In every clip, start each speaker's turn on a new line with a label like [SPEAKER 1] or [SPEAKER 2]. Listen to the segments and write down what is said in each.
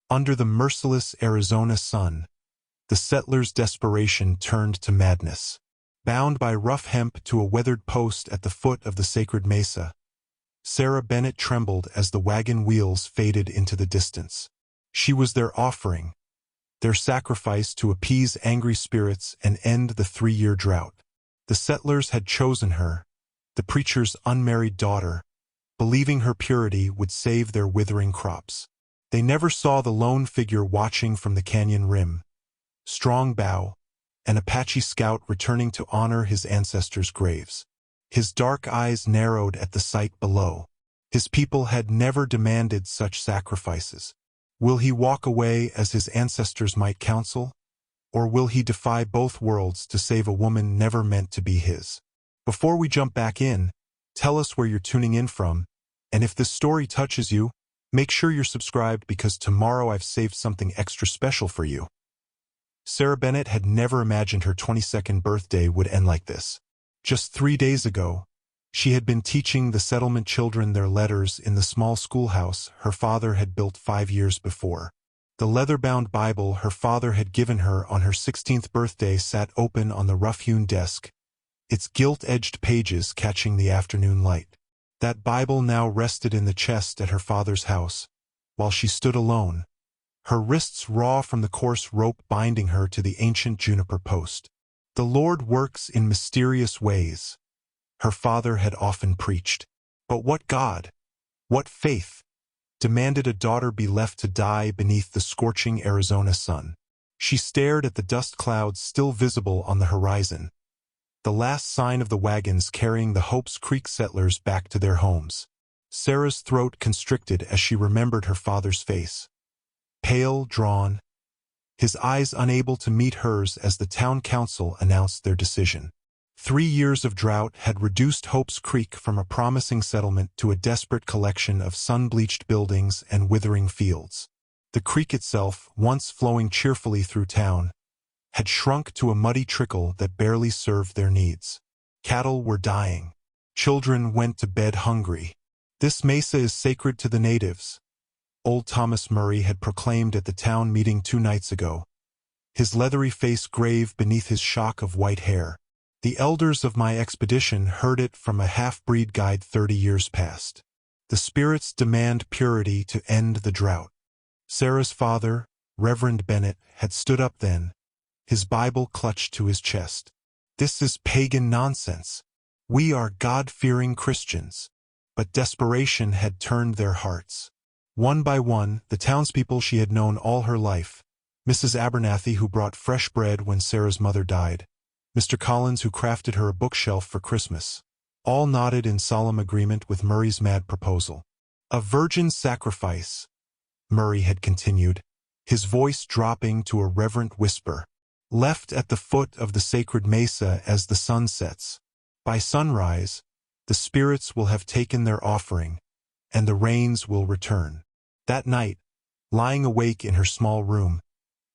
[SPEAKER 1] Under the merciless Arizona sun, the settlers' desperation turned to madness. Bound by rough hemp to a weathered post at the foot of the sacred mesa, Sarah Bennett trembled as the wagon wheels faded into the distance. She was their offering, their sacrifice to appease angry spirits and end the 3-year drought. The settlers had chosen her, the preacher's unmarried daughter, believing her purity would save their withering crops. They never saw the lone figure watching from the canyon rim, strong bow, an Apache scout returning to honor his ancestors' graves. His dark eyes narrowed at the sight below. His people had never demanded such sacrifices. Will he walk away as his ancestors might counsel? Or will he defy both worlds to save a woman never meant to be his? Before we jump back in, tell us where you're tuning in from, and if this story touches you, make sure you're subscribed because tomorrow I've saved something extra special for you. Sarah Bennett had never imagined her 22nd birthday would end like this. Just 3 days ago, she had been teaching the settlement children their letters in the small schoolhouse her father had built 5 years before. The leather-bound Bible her father had given her on her 16th birthday sat open on the rough-hewn desk, its gilt-edged pages catching the afternoon light. That Bible now rested in the chest at her father's house, while she stood alone, her wrists raw from the coarse rope binding her to the ancient juniper post. The Lord works in mysterious ways, her father had often preached. But what God, what faith, demanded a daughter be left to die beneath the scorching Arizona sun? She stared at the dust clouds still visible on the horizon, the last sign of the wagons carrying the Hope's Creek settlers back to their homes. Sarah's throat constricted as she remembered her father's face. Pale, drawn, his eyes unable to meet hers as the town council announced their decision. 3 years of drought had reduced Hope's Creek from a promising settlement to a desperate collection of sun-bleached buildings and withering fields. The creek itself, once flowing cheerfully through town, had shrunk to a muddy trickle that barely served their needs. Cattle were dying. Children went to bed hungry. This mesa is sacred to the natives, old Thomas Murray had proclaimed at the town meeting 2 nights ago, his leathery face grave beneath his shock of white hair. The elders of my expedition heard it from a half-breed guide 30 years past. The spirits demand purity to end the drought. Sarah's father, Reverend Bennett, had stood up then, his Bible clutched to his chest. This is pagan nonsense. We are God-fearing Christians. But desperation had turned their hearts. One by one, the townspeople she had known all her life, Mrs. Abernathy who brought fresh bread when Sarah's mother died, Mr. Collins who crafted her a bookshelf for Christmas, all nodded in solemn agreement with Murray's mad proposal. A virgin sacrifice, Murray had continued, his voice dropping to a reverent whisper, left at the foot of the sacred mesa as the sun sets. By sunrise, the spirits will have taken their offering, and the rains will return. That night, lying awake in her small room,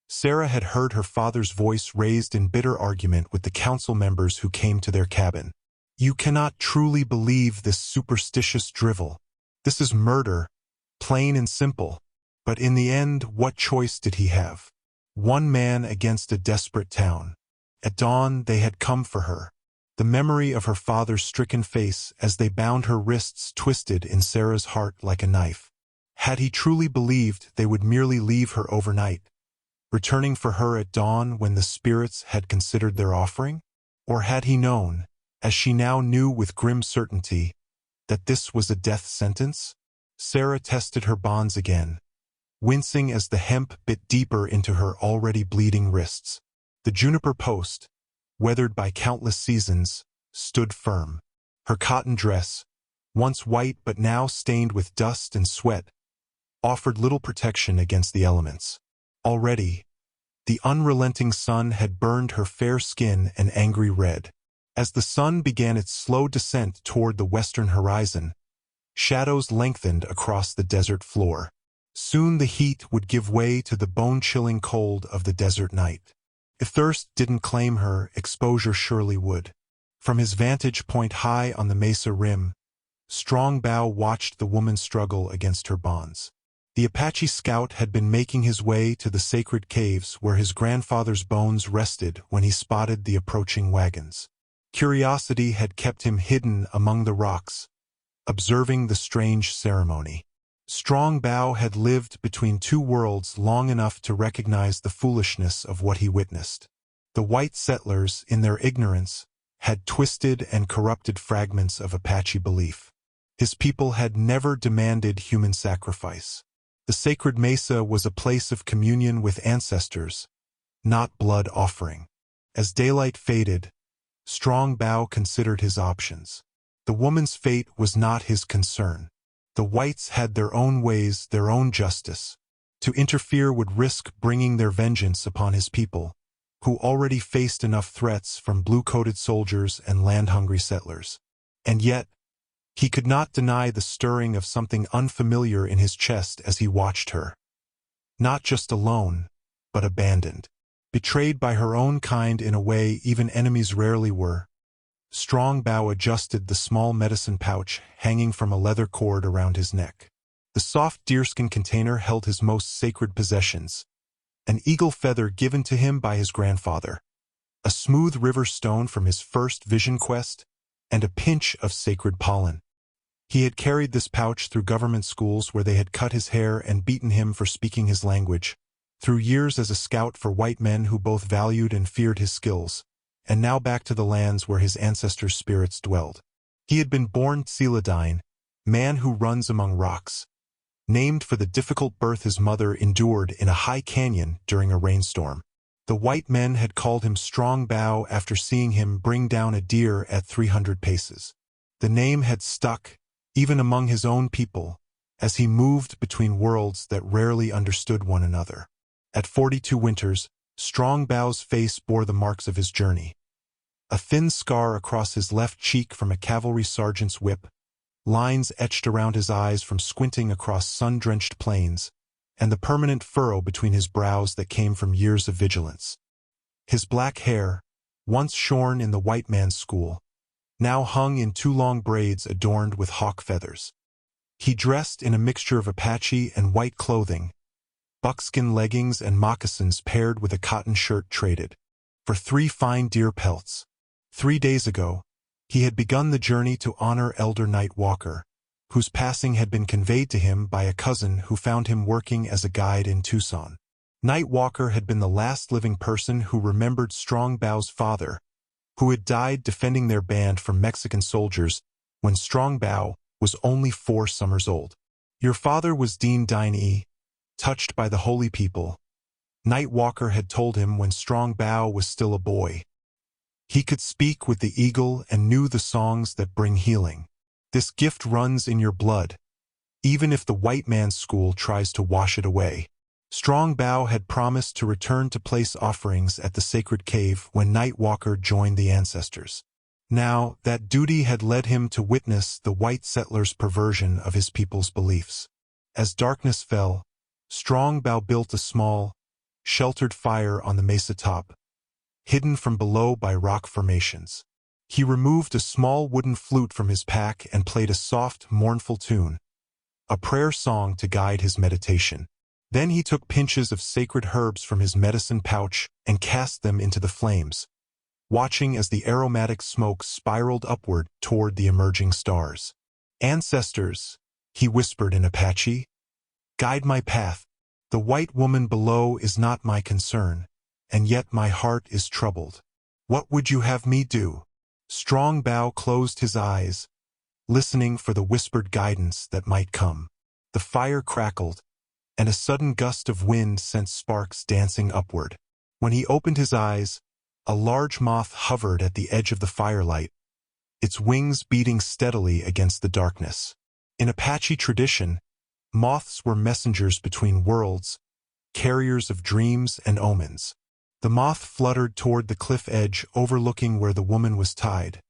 [SPEAKER 1] Sarah had heard her father's voice raised in bitter argument with the council members who came to their cabin. You cannot truly believe this superstitious drivel. This is murder, plain and simple. But in the end, what choice did he have? One man against a desperate town. At dawn, they had come for her. The memory of her father's stricken face as they bound her wrists twisted in Sarah's heart like a knife. Had he truly believed they would merely leave her overnight, returning for her at dawn when the spirits had considered their offering? Or had he known, as she now knew with grim certainty, that this was a death sentence? Sarah tested her bonds again, wincing as the hemp bit deeper into her already bleeding wrists. The juniper post, weathered by countless seasons, stood firm. Her cotton dress, once white but now stained with dust and sweat, offered little protection against the elements. Already, the unrelenting sun had burned her fair skin an angry red. As the sun began its slow descent toward the western horizon, shadows lengthened across the desert floor. Soon the heat would give way to the bone-chilling cold of the desert night. If thirst didn't claim her, exposure surely would. From his vantage point high on the mesa rim, Strongbow watched the woman struggle against her bonds. The Apache scout had been making his way to the sacred caves where his grandfather's bones rested when he spotted the approaching wagons. Curiosity had kept him hidden among the rocks, observing the strange ceremony. Strong Bao had lived between two worlds long enough to recognize the foolishness of what he witnessed. The white settlers, in their ignorance, had twisted and corrupted fragments of Apache belief. His people had never demanded human sacrifice. The sacred mesa was a place of communion with ancestors, not blood offering. As daylight faded, Strong Bao considered his options. The woman's fate was not his concern. The whites had their own ways, their own justice. To interfere would risk bringing their vengeance upon his people, who already faced enough threats from blue-coated soldiers and land-hungry settlers. And yet, he could not deny the stirring of something unfamiliar in his chest as he watched her. Not just alone, but abandoned. Betrayed by her own kind in a way even enemies rarely were. Strong Bao adjusted the small medicine pouch hanging from a leather cord around his neck. The soft deerskin container held his most sacred possessions, an eagle feather given to him by his grandfather, a smooth river stone from his first vision quest, and a pinch of sacred pollen. He had carried this pouch through government schools where they had cut his hair and beaten him for speaking his language, through years as a scout for white men who both valued and feared his skills, and now back to the lands where his ancestors' spirits dwelled. He had been born Tsiladine, man who runs among rocks, named for the difficult birth his mother endured in a high canyon during a rainstorm. The white men had called him Strong Bao after seeing him bring down a deer at 300 paces. The name had stuck, even among his own people, as he moved between worlds that rarely understood one another. At 42 winters, Strong Bao's face bore the marks of his journey. A thin scar across his left cheek from a cavalry sergeant's whip, lines etched around his eyes from squinting across sun-drenched plains, and the permanent furrow between his brows that came from years of vigilance. His black hair, once shorn in the white man's school, now hung in 2 long braids adorned with hawk feathers. He dressed in a mixture of Apache and white clothing, buckskin leggings and moccasins paired with a cotton shirt traded for 3 fine deer pelts. 3 days ago, he had begun the journey to honor Elder Night Walker, whose passing had been conveyed to him by a cousin who found him working as a guide in Tucson. Night Walker had been the last living person who remembered Strong Bao's father, who had died defending their band from Mexican soldiers when Strong Bao was only 4 summers old. Your father was Dean Dine, touched by the holy people, Night Walker had told him when Strong Bao was still a boy. He could speak with the eagle and knew the songs that bring healing. This gift runs in your blood, even if the white man's school tries to wash it away. Strong Bao had promised to return to place offerings at the sacred cave when Night Walker joined the ancestors. Now, that duty had led him to witness the white settlers' perversion of his people's beliefs. As darkness fell, Strong Bao built a small, sheltered fire on the mesa top, hidden from below by rock formations. He removed a small wooden flute from his pack and played a soft, mournful tune, a prayer song to guide his meditation. Then he took pinches of sacred herbs from his medicine pouch and cast them into the flames, watching as the aromatic smoke spiraled upward toward the emerging stars. "Ancestors," he whispered in Apache, "guide my path. The white woman below is not my concern, and yet my heart is troubled. What would you have me do?" Strong Bao closed his eyes, listening for the whispered guidance that might come. The fire crackled, and a sudden gust of wind sent sparks dancing upward. When he opened his eyes, a large moth hovered at the edge of the firelight, its wings beating steadily against the darkness. In Apache tradition, moths were messengers between worlds, carriers of dreams and omens. The moth fluttered toward the cliff edge overlooking where the woman was tied,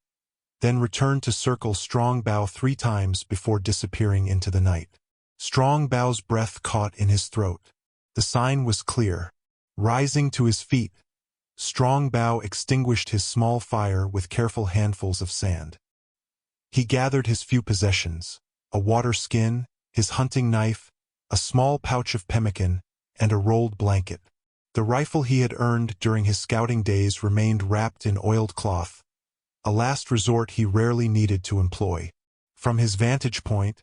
[SPEAKER 1] then returned to circle Strong Bao 3 times before disappearing into the night. Strong Bao's breath caught in his throat. The sign was clear. Rising to his feet, Strong Bao extinguished his small fire with careful handfuls of sand. He gathered his few possessions, a water skin, his hunting knife, a small pouch of pemmican, and a rolled blanket. The rifle he had earned during his scouting days remained wrapped in oiled cloth, a last resort he rarely needed to employ. From his vantage point,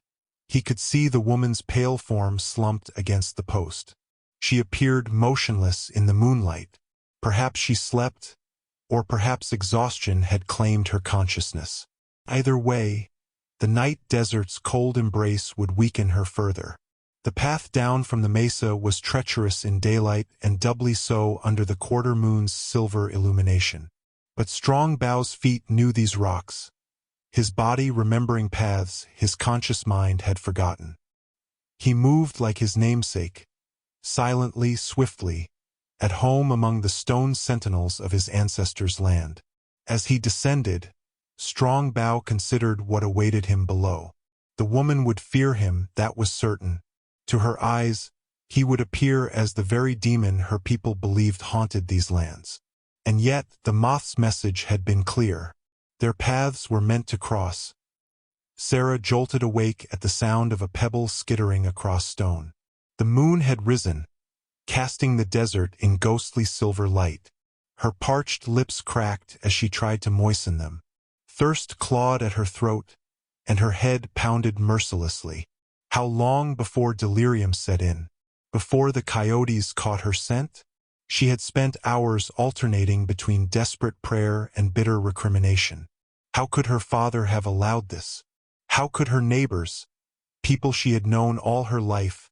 [SPEAKER 1] he could see the woman's pale form slumped against the post. She appeared motionless in the moonlight. Perhaps she slept, or perhaps exhaustion had claimed her consciousness. Either way, the night desert's cold embrace would weaken her further. The path down from the mesa was treacherous in daylight and doubly so under the quarter moon's silver illumination. But Strong Bow's feet knew these rocks. His body remembering paths his conscious mind had forgotten. He moved like his namesake, silently, swiftly, at home among the stone sentinels of his ancestors' land. As he descended, Strong Bow considered what awaited him below. The woman would fear him, that was certain. To her eyes, he would appear as the very demon her people believed haunted these lands. And yet the moth's message had been clear. Their paths were meant to cross. Sarah jolted awake at the sound of a pebble skittering across stone. The moon had risen, casting the desert in ghostly silver light. Her parched lips cracked as she tried to moisten them. Thirst clawed at her throat, and her head pounded mercilessly. How long before delirium set in? Before the coyotes caught her scent? She had spent hours alternating between desperate prayer and bitter recrimination. How could her father have allowed this? How could her neighbors, people she had known all her life,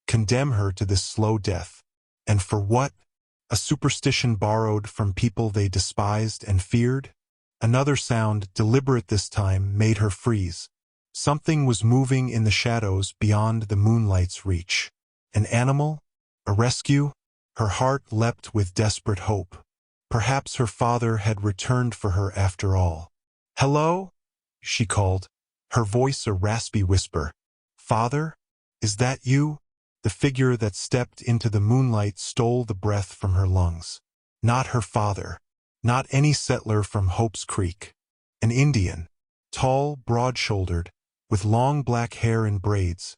[SPEAKER 1] condemn her to this slow death? And for what? A superstition borrowed from people they despised and feared? Another sound, deliberate this time, made her freeze. Something was moving in the shadows beyond the moonlight's reach. An animal? A rescue? Her heart leapt with desperate hope. Perhaps her father had returned for her after all. "Hello?" she called, her voice a raspy whisper. "Father? Is that you?" The figure that stepped into the moonlight stole the breath from her lungs. Not her father. Not any settler from Hope's Creek. An Indian. Tall, broad-shouldered, with long black hair in braids.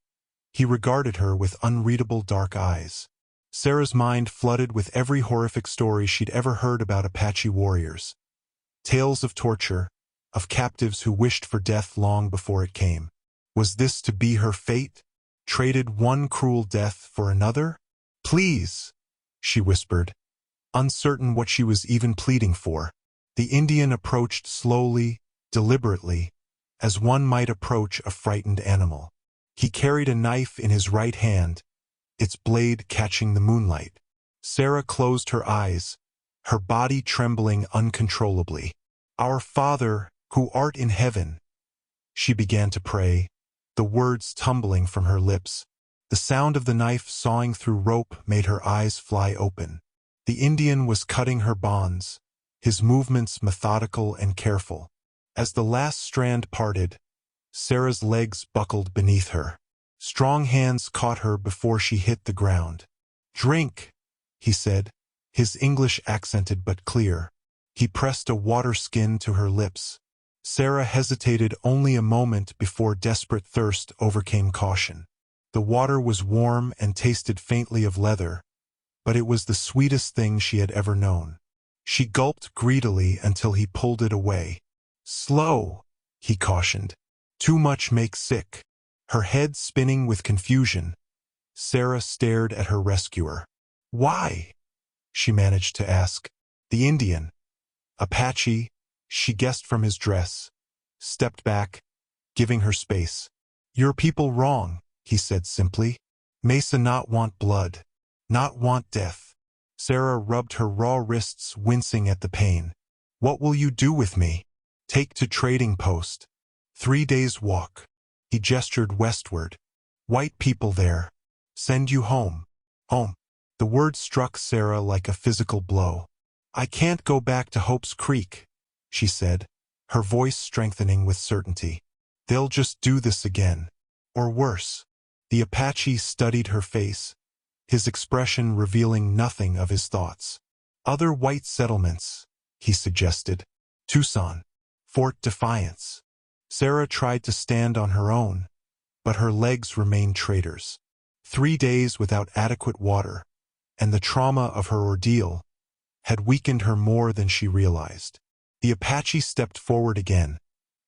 [SPEAKER 1] He regarded her with unreadable dark eyes. Sarah's mind flooded with every horrific story she'd ever heard about Apache warriors. Tales of torture, of captives who wished for death long before it came. Was this to be her fate? Traded one cruel death for another? "Please," she whispered, uncertain what she was even pleading for. The Indian approached slowly, deliberately, as one might approach a frightened animal. He carried a knife in his right hand, its blade catching the moonlight. Sarah closed her eyes, her body trembling uncontrollably. "Our Father, who art in heaven," she began to pray, the words tumbling from her lips. The sound of the knife sawing through rope made her eyes fly open. The Indian was cutting her bonds, his movements methodical and careful. As the last strand parted, Sarah's legs buckled beneath her. Strong hands caught her before she hit the ground. "Drink," he said, his English accented but clear. He pressed a water skin to her lips. Sarah hesitated only a moment before desperate thirst overcame caution. The water was warm and tasted faintly of leather, but it was the sweetest thing she had ever known. She gulped greedily until he pulled it away. "Slow," he cautioned. "Too much makes sick." Her head spinning with confusion, Sarah stared at her rescuer. "Why?" she managed to ask. The Indian, Apache, she guessed from his dress, stepped back, giving her space. "Your people wrong," he said simply. "Mesa not want blood, not want death." Sarah rubbed her raw wrists, wincing at the pain. "What will you do with me?" "Take to trading post. 3 days walk." He gestured westward. "White people there. Send you home." "Home." The word struck Sarah like a physical blow. "I can't go back to Hope's Creek," she said, her voice strengthening with certainty. "They'll just do this again. Or worse." The Apache studied her face, his expression revealing nothing of his thoughts. "Other white settlements," he suggested. "Tucson. Fort Defiance." Sarah tried to stand on her own, but her legs remained traitors. 3 days without adequate water, and the trauma of her ordeal had weakened her more than she realized. The Apache stepped forward again,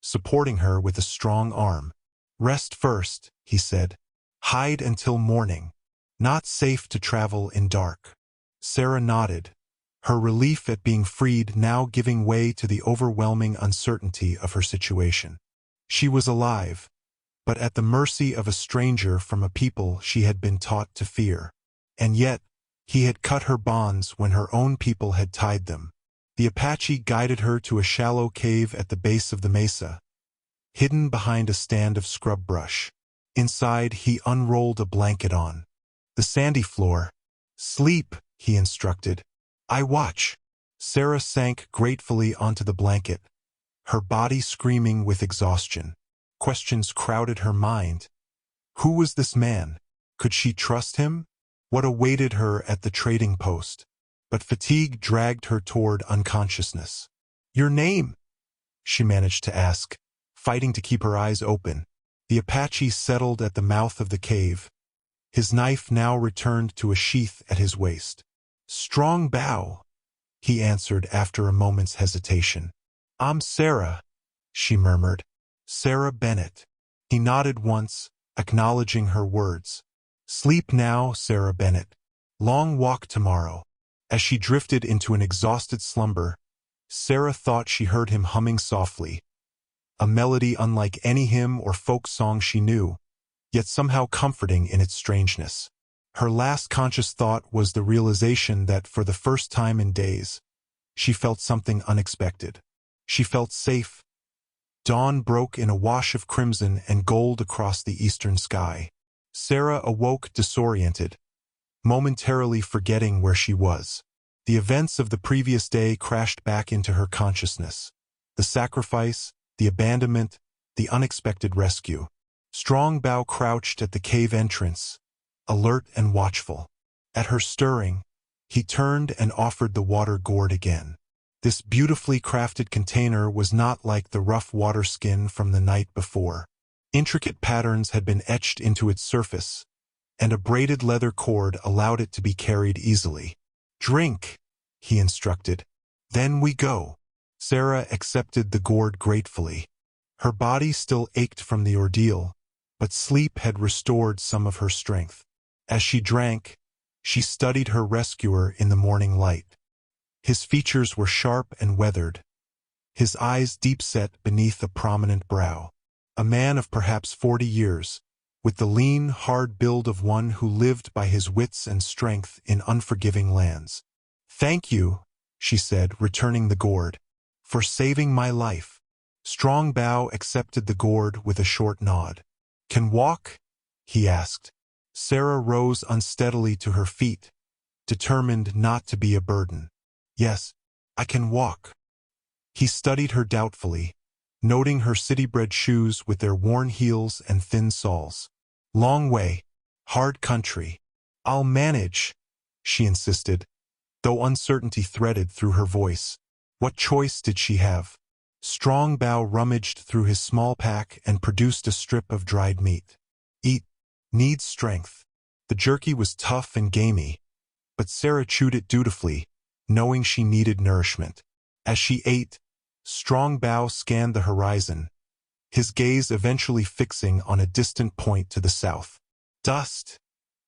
[SPEAKER 1] supporting her with a strong arm. "Rest first," he said. "Hide until morning. Not safe to travel in dark." Sarah nodded, her relief at being freed now giving way to the overwhelming uncertainty of her situation. She was alive, but at the mercy of a stranger from a people she had been taught to fear. And yet, he had cut her bonds when her own people had tied them. The Apache guided her to a shallow cave at the base of the mesa, hidden behind a stand of scrub brush. Inside, he unrolled a blanket on the sandy floor. "Sleep," he instructed. "I watch." Sarah sank gratefully onto the blanket, her body screaming with exhaustion. Questions crowded her mind. Who was this man? Could she trust him? What awaited her at the trading post? But fatigue dragged her toward unconsciousness. "Your name?" she managed to ask, fighting to keep her eyes open. The Apache settled at the mouth of the cave, his knife now returned to a sheath at his waist. "Strong bow," he answered after a moment's hesitation. "I'm Sarah," she murmured. "Sarah Bennett." He nodded once, acknowledging her words. "Sleep now, Sarah Bennett. Long walk tomorrow." As she drifted into an exhausted slumber, Sarah thought she heard him humming softly, a melody unlike any hymn or folk song she knew, yet somehow comforting in its strangeness. Her last conscious thought was the realization that for the first time in days, she felt something unexpected. She felt safe. Dawn broke in a wash of crimson and gold across the eastern sky. Sarah awoke disoriented, momentarily forgetting where she was. The events of the previous day crashed back into her consciousness. The sacrifice, the abandonment, the unexpected rescue. Strong Bow crouched at the cave entrance, alert and watchful. At her stirring, he turned and offered the water gourd again. This beautifully crafted container was not like the rough water skin from the night before. Intricate patterns had been etched into its surface, and a braided leather cord allowed it to be carried easily. "Drink," he instructed. "Then we go." Sarah accepted the gourd gratefully. Her body still ached from the ordeal, but sleep had restored some of her strength. As she drank, she studied her rescuer in the morning light. His features were sharp and weathered, his eyes deep-set beneath a prominent brow. A man of perhaps 40 years, with the lean, hard build of one who lived by his wits and strength in unforgiving lands. "Thank you," she said, returning the gourd, "for saving my life." Strong Bow accepted the gourd with a short nod. "Can walk?" he asked. Sarah rose unsteadily to her feet, determined not to be a burden. "Yes, I can walk." He studied her doubtfully, noting her city-bred shoes with their worn heels and thin soles. "Long way, hard country." "I'll manage," she insisted, though uncertainty threaded through her voice. What choice did she have? Strong Bow rummaged through his small pack and produced a strip of dried meat. "Eat. Needs strength." The jerky was tough and gamey, but Sarah chewed it dutifully, knowing she needed nourishment. As she ate, Strong Bow scanned the horizon, his gaze eventually fixing on a distant point to the south. "Dust,"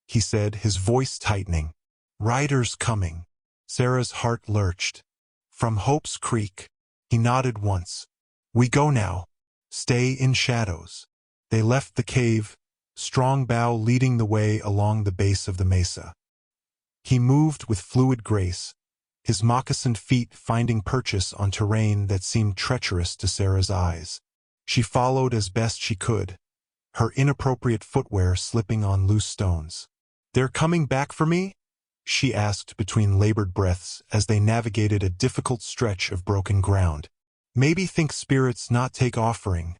[SPEAKER 1] he said, his voice tightening. "Riders coming." Sarah's heart lurched. "From Hope's Creek." He nodded once. "We go now. Stay in shadows." They left the cave, Strong Bow leading the way along the base of the mesa. He moved with fluid grace, his moccasined feet finding purchase on terrain that seemed treacherous to Sarah's eyes. She followed as best she could, her inappropriate footwear slipping on loose stones. "They're coming back for me?" she asked between labored breaths as they navigated a difficult stretch of broken ground. "Maybe think spirits not take offering,"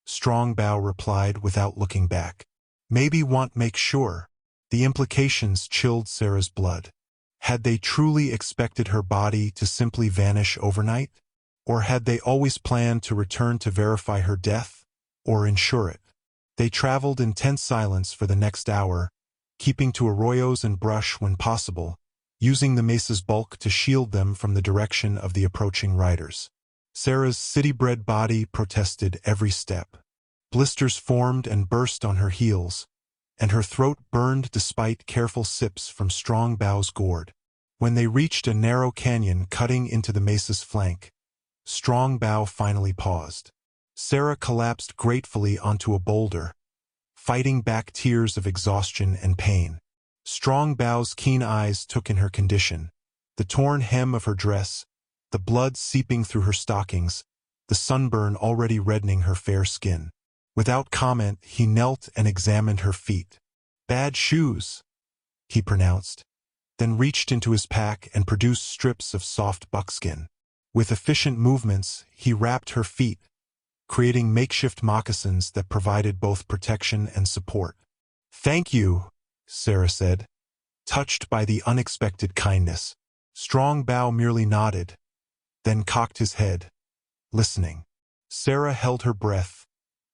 [SPEAKER 1] Strong Bow replied without looking back. "Maybe want make sure." The implications chilled Sarah's blood. Had they truly expected her body to simply vanish overnight? Or had they always planned to return to verify her death, or ensure it? They traveled in tense silence for the next hour, keeping to arroyos and brush when possible, using the mesa's bulk to shield them from the direction of the approaching riders. Sarah's city-bred body protested every step. Blisters formed and burst on her heels, and her throat burned despite careful sips from Strong Bow's gourd. When they reached a narrow canyon cutting into the mesa's flank, Strong Bow finally paused. Sarah collapsed gratefully onto a boulder, fighting back tears of exhaustion and pain. Strong Bow's keen eyes took in her condition, the torn hem of her dress, the blood seeping through her stockings, the sunburn already reddening her fair skin. Without comment, he knelt and examined her feet. "Bad shoes," he pronounced, then reached into his pack and produced strips of soft buckskin. With efficient movements, he wrapped her feet, creating makeshift moccasins that provided both protection and support. "Thank you," Sarah said, touched by the unexpected kindness. Strong Bow merely nodded, then cocked his head, listening. Sarah held her breath,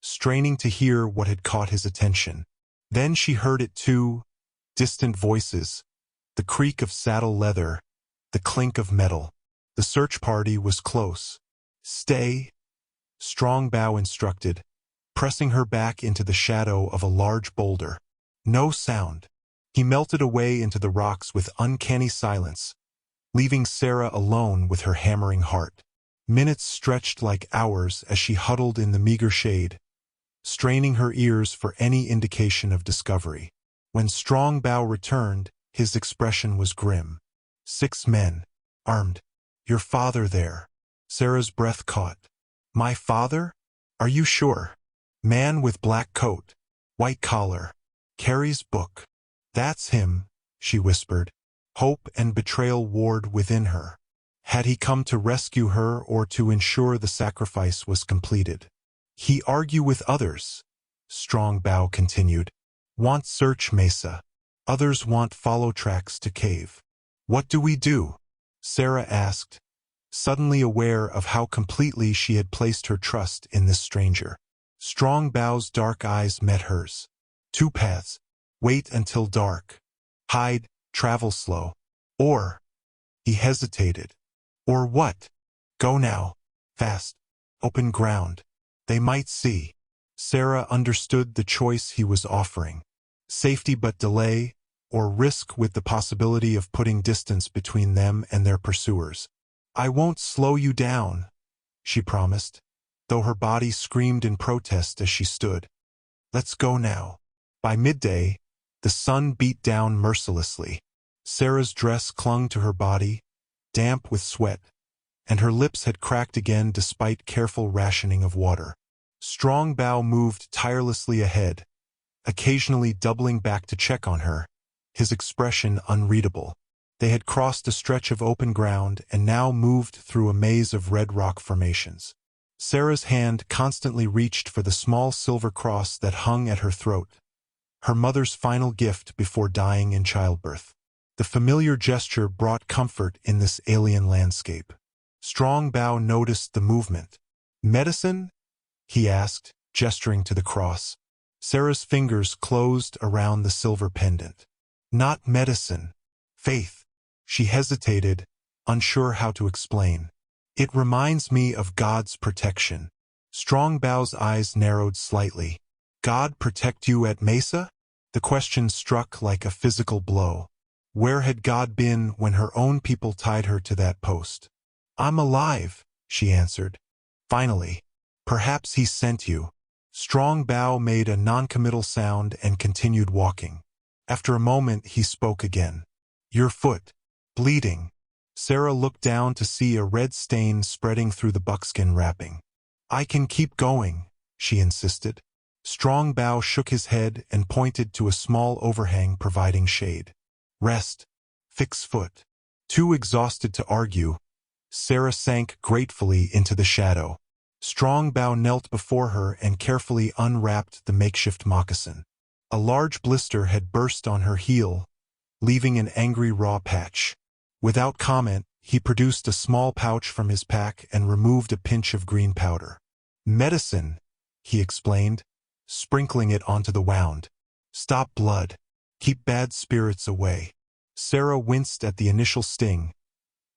[SPEAKER 1] straining to hear what had caught his attention. Then she heard it too, distant voices, the creak of saddle leather, the clink of metal. The search party was close. "Stay," Strong Bow instructed, pressing her back into the shadow of a large boulder. No sound. He melted away into the rocks with uncanny silence, leaving Sarah alone with her hammering heart. Minutes stretched like hours as she huddled in the meager shade, straining her ears for any indication of discovery. When Strong Bow returned, his expression was grim. 6 men, armed. "Your father there." Sarah's breath caught. "My father? Are you sure?" "Man with black coat, white collar, carries book." "That's him," she whispered. Hope and betrayal warred within her. Had he come to rescue her or to ensure the sacrifice was completed? "He argue with others," Strong Bow continued. "Want search mesa. Others want follow tracks to cave." "What do we do?" Sarah asked, suddenly aware of how completely she had placed her trust in this stranger. Strong Bow's dark eyes met hers. "2 paths. Wait until dark. Hide, travel slow. Or," he hesitated, "or what? Go now. Fast. Open ground. They might see." Sarah understood the choice he was offering. Safety but delay, or risk with the possibility of putting distance between them and their pursuers. "I won't slow you down," she promised, though her body screamed in protest as she stood. "Let's go now." By midday, the sun beat down mercilessly. Sarah's dress clung to her body, damp with sweat, and her lips had cracked again despite careful rationing of water. Strong Bow moved tirelessly ahead, occasionally doubling back to check on her, his expression unreadable. They had crossed a stretch of open ground and now moved through a maze of red rock formations. Sarah's hand constantly reached for the small silver cross that hung at her throat, her mother's final gift before dying in childbirth. The familiar gesture brought comfort in this alien landscape. Strong Bow noticed the movement. "Medicine?" he asked, gesturing to the cross. Sarah's fingers closed around the silver pendant. "Not medicine. Faith." She hesitated, unsure how to explain. "It reminds me of God's protection." Strong Bow's eyes narrowed slightly. "God protect you at Mesa?" The question struck like a physical blow. Where had God been when her own people tied her to that post? "I'm alive," she answered. "Finally. Perhaps he sent you." Strong Bow made a noncommittal sound and continued walking. After a moment he spoke again. "Your foot. Bleeding." Sarah looked down to see a red stain spreading through the buckskin wrapping. "I can keep going," she insisted. Strong Bow shook his head and pointed to a small overhang providing shade. "Rest. Fix foot." Too exhausted to argue, Sarah sank gratefully into the shadow. Strong Bow knelt before her and carefully unwrapped the makeshift moccasin. A large blister had burst on her heel, leaving an angry raw patch. Without comment, he produced a small pouch from his pack and removed a pinch of green powder. "Medicine," he explained, sprinkling it onto the wound. "Stop blood." Keep bad spirits away. Sarah winced at the initial sting,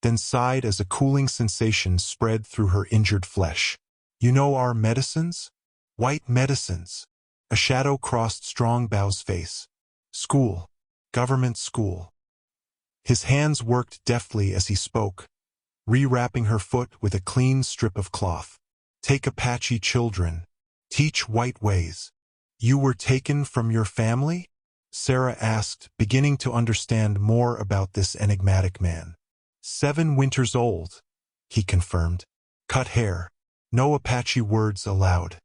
[SPEAKER 1] then sighed as a cooling sensation spread through her injured flesh. You know our medicines? White medicines. A shadow crossed Strongbow's face. School. Government school. His hands worked deftly as he spoke, rewrapping her foot with a clean strip of cloth. Take Apache children. Teach white ways. You were taken from your family? Sarah asked, beginning to understand more about this enigmatic man. 7 winters old, he confirmed. Cut hair. No Apache words allowed.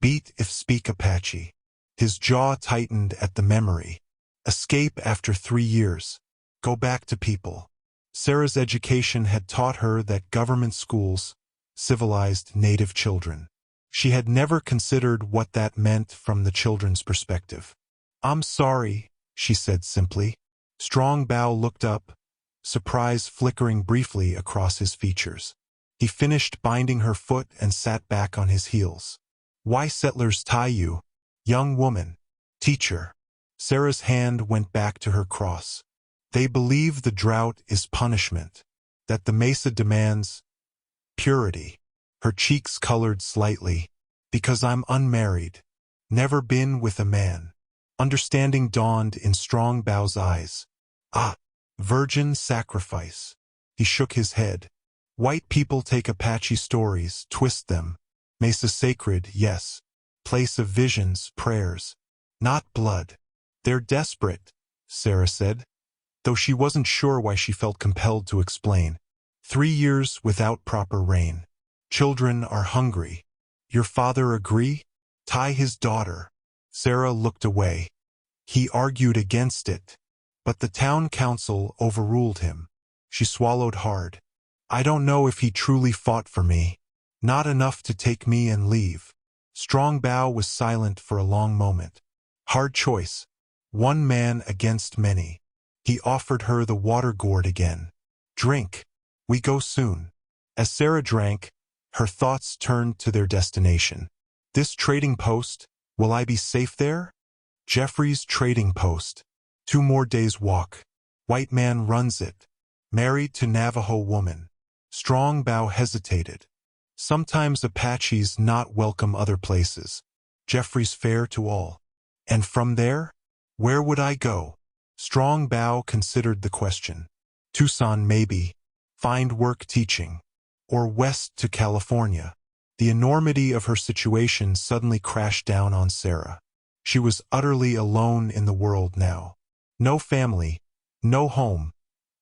[SPEAKER 1] Beat if speak Apache. His jaw tightened at the memory. Escape after 3 years. Go back to people. Sarah's education had taught her that government schools civilized native children. She had never considered what that meant from the children's perspective. I'm sorry, she said simply. Strongbow looked up, surprise flickering briefly across his features. He finished binding her foot and sat back on his heels. Why settlers tie you? Young woman. Teacher. Sarah's hand went back to her cross. They believe the drought is punishment, that the mesa demands purity. Her cheeks colored slightly. Because I'm unmarried. Never been with a man. Understanding dawned in Strongbow's eyes. Ah, virgin sacrifice. He shook his head. White people take Apache stories, twist them. Mesa sacred, yes. Place of visions, prayers. Not blood. They're desperate, Sarah said, though she wasn't sure why she felt compelled to explain. 3 years without proper rain. Children are hungry. Your father agree? Tie his daughter. Sarah looked away. He argued against it, but the town council overruled him. She swallowed hard. I don't know if he truly fought for me. Not enough to take me and leave. Strongbow was silent for a long moment. Hard choice. One man against many. He offered her the water gourd again. Drink. We go soon. As Sarah drank, her thoughts turned to their destination. This trading post, will I be safe there? Jeffrey's trading post. 2 more days' walk. White man runs it. Married to Navajo woman. Strongbow hesitated. Sometimes Apaches not welcome other places. Jeffrey's fair to all. And from there? Where would I go? Strongbow considered the question. Tucson maybe. Find work teaching. Or west to California. The enormity of her situation suddenly crashed down on Sarah. She was utterly alone in the world now. No family, no home,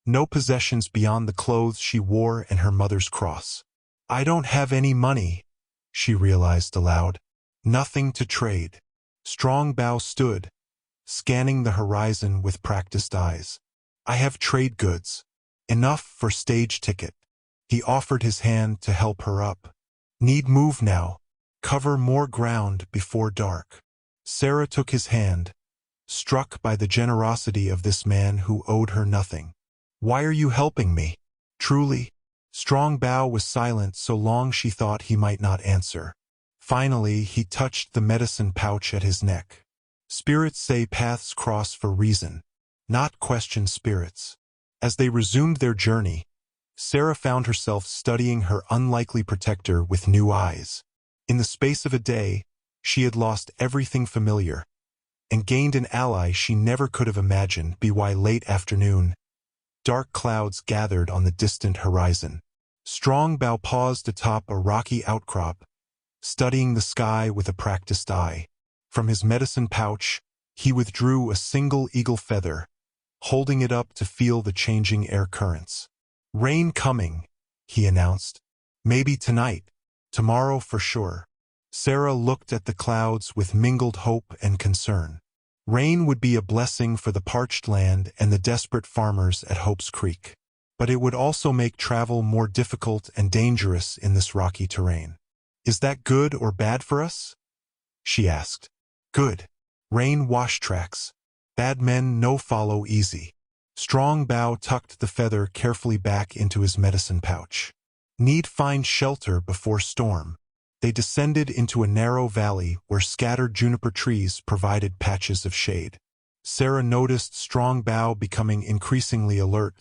[SPEAKER 1] no possessions beyond the clothes she wore and her mother's cross. I don't have any money, she realized aloud. Nothing to trade. Strongbow stood, scanning the horizon with practiced eyes. I have trade goods. Enough for stage ticket. He offered his hand to help her up. Need move now. Cover more ground before dark. Sarah took his hand, struck by the generosity of this man who owed her nothing. Why are you helping me? Truly? Strongbow was silent so long she thought he might not answer. Finally, he touched the medicine pouch at his neck. Spirits say paths cross for reason, not question spirits. As they resumed their journey, Sarah found herself studying her unlikely protector with new eyes. In the space of a day, she had lost everything familiar and gained an ally she never could have imagined. By late afternoon, dark clouds gathered on the distant horizon. Strongbow paused atop a rocky outcrop, studying the sky with a practiced eye. From his medicine pouch, he withdrew a single eagle feather, holding it up to feel the changing air currents. Rain coming, he announced. Maybe tonight, tomorrow for sure. Sarah looked at the clouds with mingled hope and concern. Rain would be a blessing for the parched land and the desperate farmers at Hope's Creek. But it would also make travel more difficult and dangerous in this rocky terrain. Is that good or bad for us? She asked. Good. Rain wash tracks. Bad men no follow easy. Strongbow tucked the feather carefully back into his medicine pouch. Need find shelter before storm. They descended into a narrow valley where scattered juniper trees provided patches of shade. Sarah noticed Strong Bao becoming increasingly alert,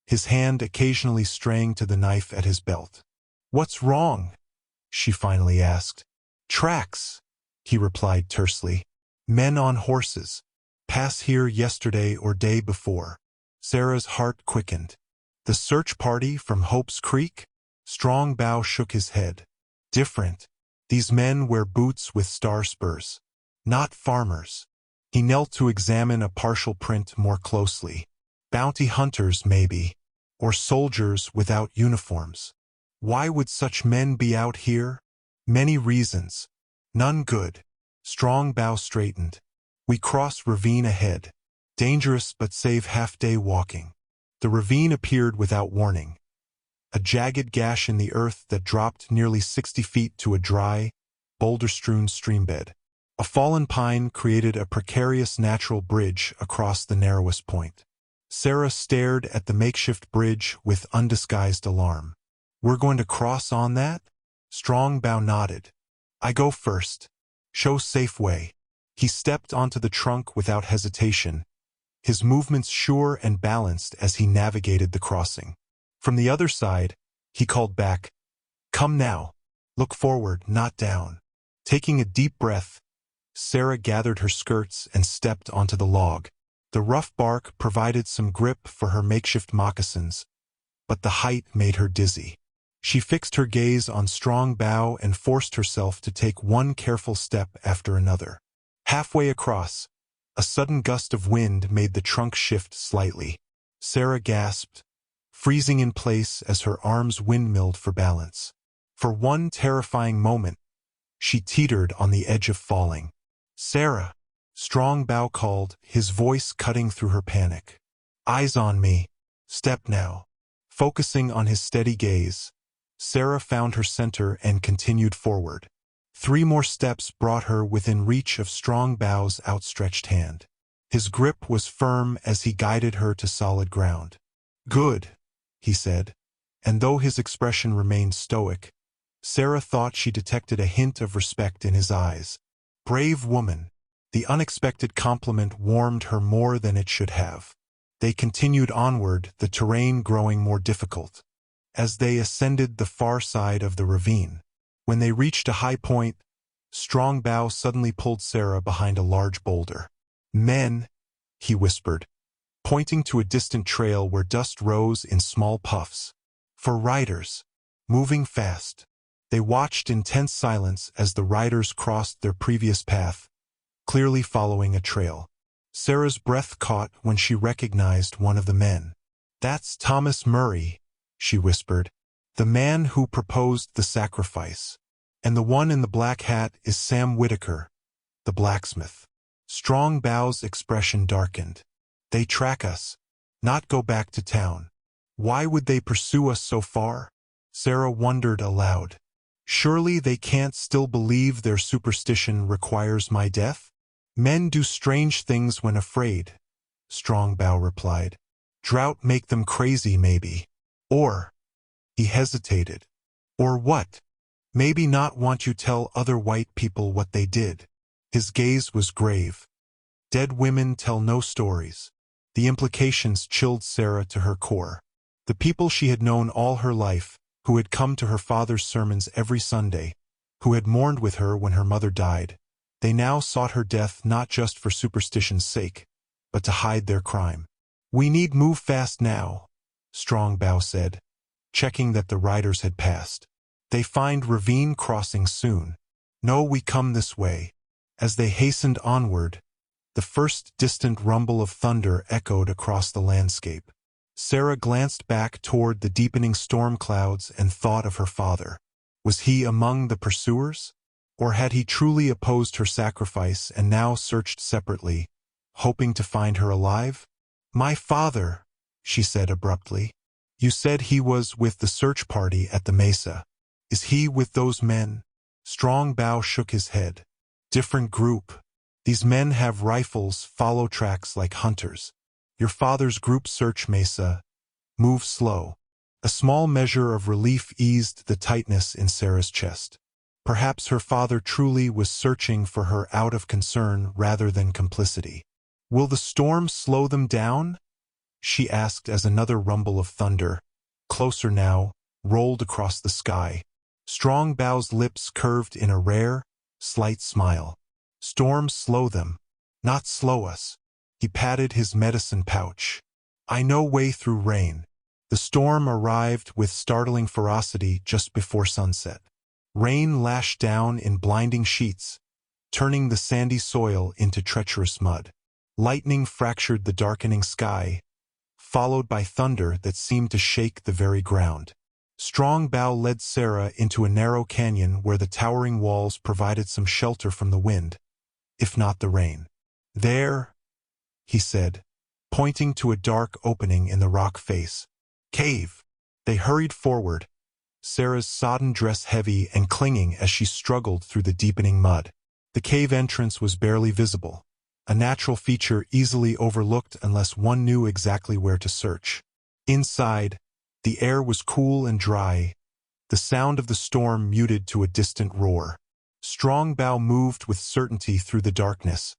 [SPEAKER 1] his hand occasionally straying to the knife at his belt. "What's wrong?" she finally asked. "Tracks," he replied tersely. "Men on horses. Pass here yesterday or day before." Sarah's heart quickened. "The search party from Hope's Creek?" Strong Bao shook his head. "Different. These men wear boots with star spurs. Not farmers." He knelt to examine a partial print more closely. "Bounty hunters, maybe. Or soldiers without uniforms. Why would such men be out here?" "Many reasons. None good." Strong Bao straightened. "We cross ravine ahead. Dangerous but save half-day walking." The ravine appeared without warning. A jagged gash in the earth that dropped nearly 60 feet to a dry, boulder-strewn streambed. A fallen pine created a precarious natural bridge across the narrowest point. Sarah stared at the makeshift bridge with undisguised alarm. "We're going to cross on that?" Strong Bao nodded. "I go first. Show safe way." He stepped onto the trunk without hesitation, his movements sure and balanced as he navigated the crossing. From the other side, he called back, "Come now. Look forward, not down." Taking a deep breath, Sarah gathered her skirts and stepped onto the log. The rough bark provided some grip for her makeshift moccasins, but the height made her dizzy. She fixed her gaze on Strong Bao and forced herself to take one careful step after another. Halfway across, a sudden gust of wind made the trunk shift slightly. Sarah gasped, freezing in place as her arms windmilled for balance. For one terrifying moment, she teetered on the edge of falling. "Sarah!" Strong Bao called, his voice cutting through her panic. "Eyes on me. Step now." Focusing on his steady gaze, Sarah found her center and continued forward. 3 more steps brought her within reach of Strong Bao's outstretched hand. His grip was firm as he guided her to solid ground. "Good," he said, and though his expression remained stoic, Sarah thought she detected a hint of respect in his eyes. "Brave woman." The unexpected compliment warmed her more than it should have. They continued onward, the terrain growing more difficult. As they ascended the far side of the ravine, when they reached a high point, Strong Bao suddenly pulled Sarah behind a large boulder. "Men," he whispered, pointing to a distant trail where dust rose in small puffs. "For riders. Moving fast." They watched in tense silence as the riders crossed their previous path, clearly following a trail. Sarah's breath caught when she recognized one of the men. "That's Thomas Murray," she whispered, "the man who proposed the sacrifice. And the one in the black hat is Sam Whitaker, the blacksmith." Strong Bao's expression darkened. "They track us, not go back to town. Why would they pursue us so far?" Sarah wondered aloud. "Surely they can't still believe their superstition requires my death?" "Men do strange things when afraid," Strong Bao replied. "Drought make them crazy, maybe. Or," he hesitated, "or what? Maybe not want you tell other white people what they did." His gaze was grave. Dead women tell no stories. The implications chilled Sarah to her core. The people she had known all her life, who had come to her father's sermons every Sunday, who had mourned with her when her mother died, they now sought her death not just for superstition's sake, but to hide their crime. "We need move fast now," Strong Bao said, checking that the riders had passed. "They find ravine crossing soon. No, we come this way." As they hastened onward, the first distant rumble of thunder echoed across the landscape. Sarah glanced back toward the deepening storm clouds and thought of her father. Was he among the pursuers? Or had he truly opposed her sacrifice and now searched separately, hoping to find her alive? "My father," she said abruptly. "You said he was with the search party at the mesa. Is he with those men?" Strong Bao shook his head. "Different group. These men have rifles, follow tracks like hunters. Your father's group search mesa. Move slow." A small measure of relief eased the tightness in Sarah's chest. Perhaps her father truly was searching for her out of concern rather than complicity. Will the storm slow them down? She asked as another rumble of thunder, closer now, rolled across the sky. Strong Bow's lips curved in a rare, slight smile. Storms slow them, not slow us. He patted his medicine pouch. I know way through rain. The storm arrived with startling ferocity just before sunset. Rain lashed down in blinding sheets, turning the sandy soil into treacherous mud. Lightning fractured the darkening sky, followed by thunder that seemed to shake the very ground. Strong Bow led Sarah into a narrow canyon where the towering walls provided some shelter from the wind, if not the rain. There, he said, pointing to a dark opening in the rock face. Cave. They hurried forward, Sarah's sodden dress heavy and clinging as she struggled through the deepening mud. The cave entrance was barely visible, a natural feature easily overlooked unless one knew exactly where to search. Inside, the air was cool and dry, the sound of the storm muted to a distant roar. Strong Bow moved with certainty through the darkness,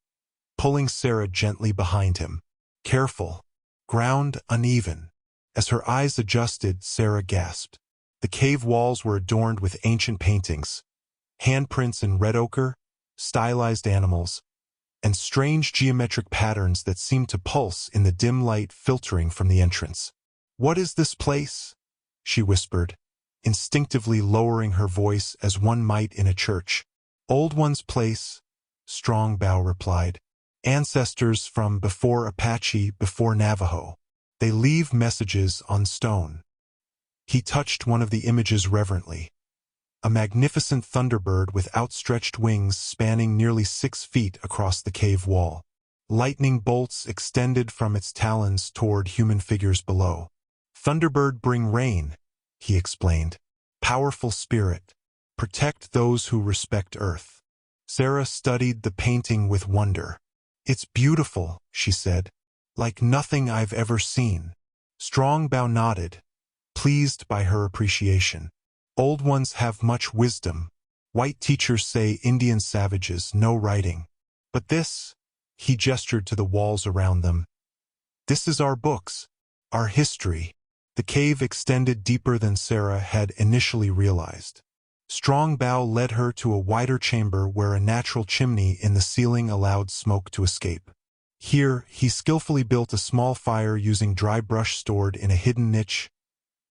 [SPEAKER 1] pulling Sarah gently behind him. Careful. Ground uneven. As her eyes adjusted, Sarah gasped. The cave walls were adorned with ancient paintings, handprints in red ochre, stylized animals, and strange geometric patterns that seemed to pulse in the dim light filtering from the entrance. What is this place? She whispered, instinctively lowering her voice as one might in a church. Old One's place, Strong Bow replied. Ancestors from before Apache, before Navajo. They leave messages on stone. He touched one of the images reverently. A magnificent thunderbird with outstretched wings spanning nearly 6 feet across the cave wall. Lightning bolts extended from its talons toward human figures below. Thunderbird bring rain, he explained. Powerful spirit. Protect those who respect Earth. Sarah studied the painting with wonder. It's beautiful, she said. Like nothing I've ever seen. Strong Bow nodded, pleased by her appreciation. Old Ones have much wisdom. White teachers say Indian savages know writing. But this, he gestured to the walls around them. This is our books, our history. The cave extended deeper than Sarah had initially realized. Strong Bow led her to a wider chamber where a natural chimney in the ceiling allowed smoke to escape. Here, he skillfully built a small fire using dry brush stored in a hidden niche,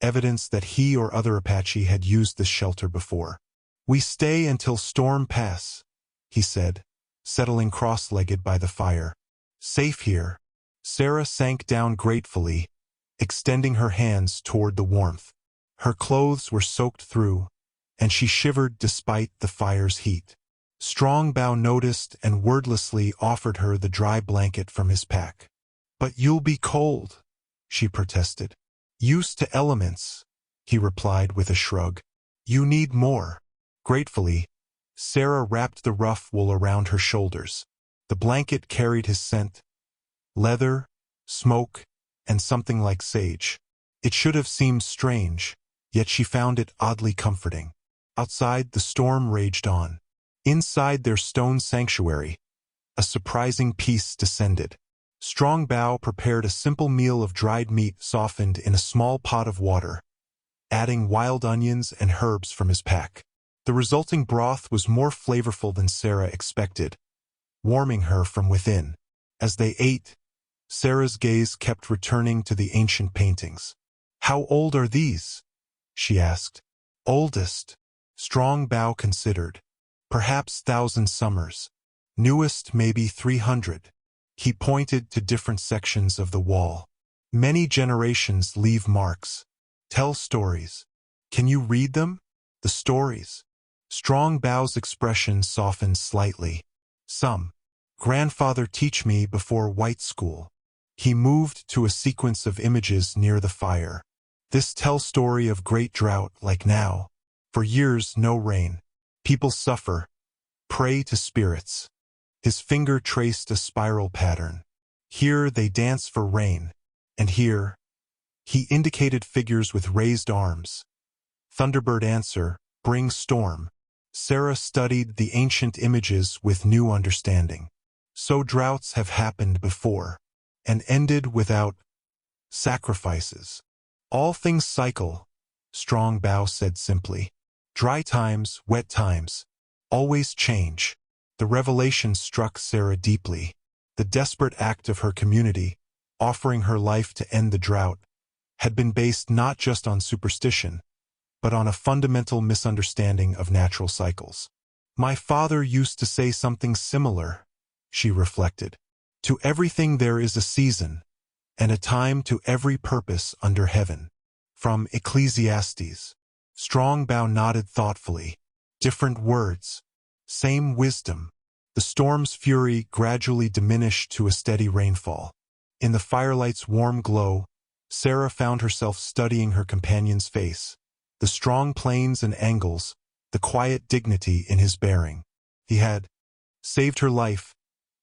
[SPEAKER 1] evidence that he or other Apache had used this shelter before. We stay until storm pass, he said, settling cross-legged by the fire. Safe here. Sarah sank down gratefully, extending her hands toward the warmth. Her clothes were soaked through, and she shivered despite the fire's heat. Strong Bow noticed and wordlessly offered her the dry blanket from his pack. But you'll be cold, she protested. Used to elements, he replied with a shrug. You need more. Gratefully, Sarah wrapped the rough wool around her shoulders. The blanket carried his scent, leather, smoke, and something like sage. It should have seemed strange, yet she found it oddly comforting. Outside, the storm raged on. Inside their stone sanctuary, a surprising peace descended. Strong Bow prepared a simple meal of dried meat softened in a small pot of water, adding wild onions and herbs from his pack. The resulting broth was more flavorful than Sarah expected, warming her from within. As they ate, Sarah's gaze kept returning to the ancient paintings. How old are these? She asked. Oldest, Strong Bow considered. Perhaps 1,000 summers. Newest maybe 300. He pointed to different sections of the wall. Many generations leave marks. Tell stories. Can you read them? The stories. Strong Bow's expression softened slightly. Some. Grandfather teach me before white school. He moved to a sequence of images near the fire. This tell story of great drought like now. For years no rain. People suffer, pray to spirits. His finger traced a spiral pattern. Here they dance for rain, and here, he indicated figures with raised arms. Thunderbird answer, bring storm. Sarah studied the ancient images with new understanding. So droughts have happened before, and ended without sacrifices. All things cycle, Strong Bao said simply. Dry times, wet times, always change. The revelation struck Sarah deeply. The desperate act of her community, offering her life to end the drought, had been based not just on superstition, but on a fundamental misunderstanding of natural cycles. My father used to say something similar, she reflected. To everything there is a season, and a time to every purpose under heaven. From Ecclesiastes. Strong Bao nodded thoughtfully. Different words, same wisdom. The storm's fury gradually diminished to a steady rainfall. In the firelight's warm glow, Sarah found herself studying her companion's face. The strong planes and angles, the quiet dignity in his bearing. He had saved her life,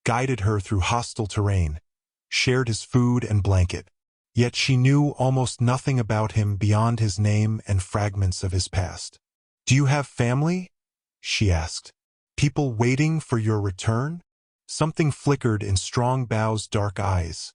[SPEAKER 1] guided her through hostile terrain, shared his food and blanket. Yet she knew almost nothing about him beyond his name and fragments of his past. Do you have family? She asked. People waiting for your return? Something flickered in Strong Bao's dark eyes.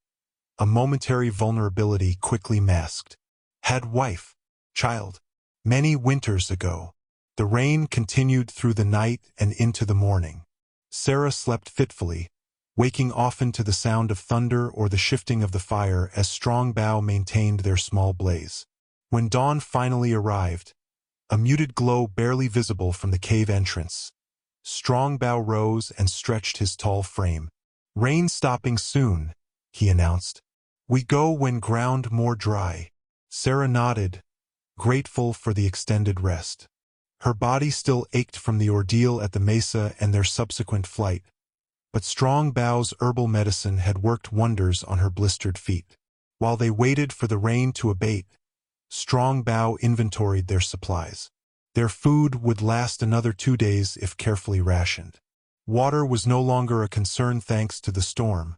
[SPEAKER 1] A momentary vulnerability quickly masked. Had wife, child. Many winters ago. The rain continued through the night and into the morning. Sarah slept fitfully, waking often to the sound of thunder or the shifting of the fire as Strong Bao maintained their small blaze. When dawn finally arrived, a muted glow barely visible from the cave entrance, Strong Bao rose and stretched his tall frame. Rain stopping soon, he announced. We go when ground more dry. Sarah nodded, grateful for the extended rest. Her body still ached from the ordeal at the mesa and their subsequent flight, but Strong Bao's herbal medicine had worked wonders on her blistered feet. While they waited for the rain to abate, Strong Bao inventoried their supplies. Their food would last another 2 days if carefully rationed. Water was no longer a concern thanks to the storm.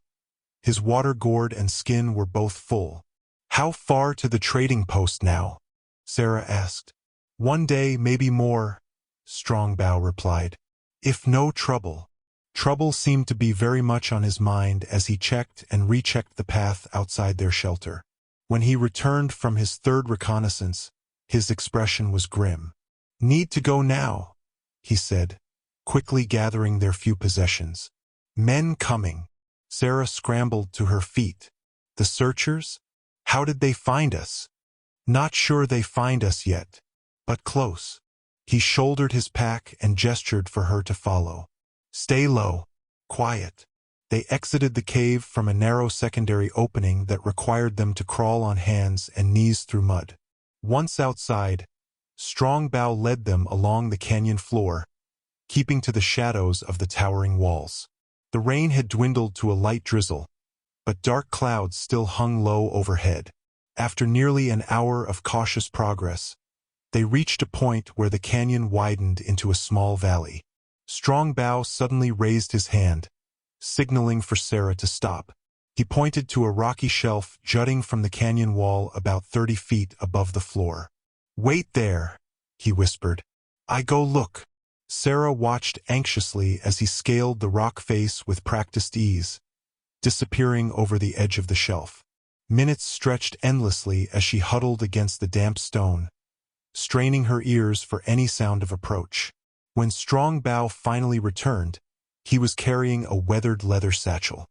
[SPEAKER 1] His water gourd and skin were both full. How far to the trading post now? Sarah asked. 1 day, maybe more, Strong Bao replied. If no trouble. Trouble seemed to be very much on his mind as he checked and rechecked the path outside their shelter. When he returned from his third reconnaissance, his expression was grim. Need to go now, he said, quickly gathering their few possessions. Men coming. Sarah scrambled to her feet. The searchers? How did they find us? Not sure they find us yet, but close. He shouldered his pack and gestured for her to follow. Stay low, quiet. They exited the cave from a narrow secondary opening that required them to crawl on hands and knees through mud. Once outside, Strong Bao led them along the canyon floor, keeping to the shadows of the towering walls. The rain had dwindled to a light drizzle, but dark clouds still hung low overhead. After nearly an hour of cautious progress, they reached a point where the canyon widened into a small valley. Strong Bao suddenly raised his hand, signaling for Sarah to stop. He pointed to a rocky shelf jutting from the canyon wall about 30 feet above the floor. Wait there, he whispered. I go look. Sarah watched anxiously as he scaled the rock face with practiced ease, disappearing over the edge of the shelf. Minutes stretched endlessly as she huddled against the damp stone, straining her ears for any sound of approach. When Strong Bao finally returned, he was carrying a weathered leather satchel.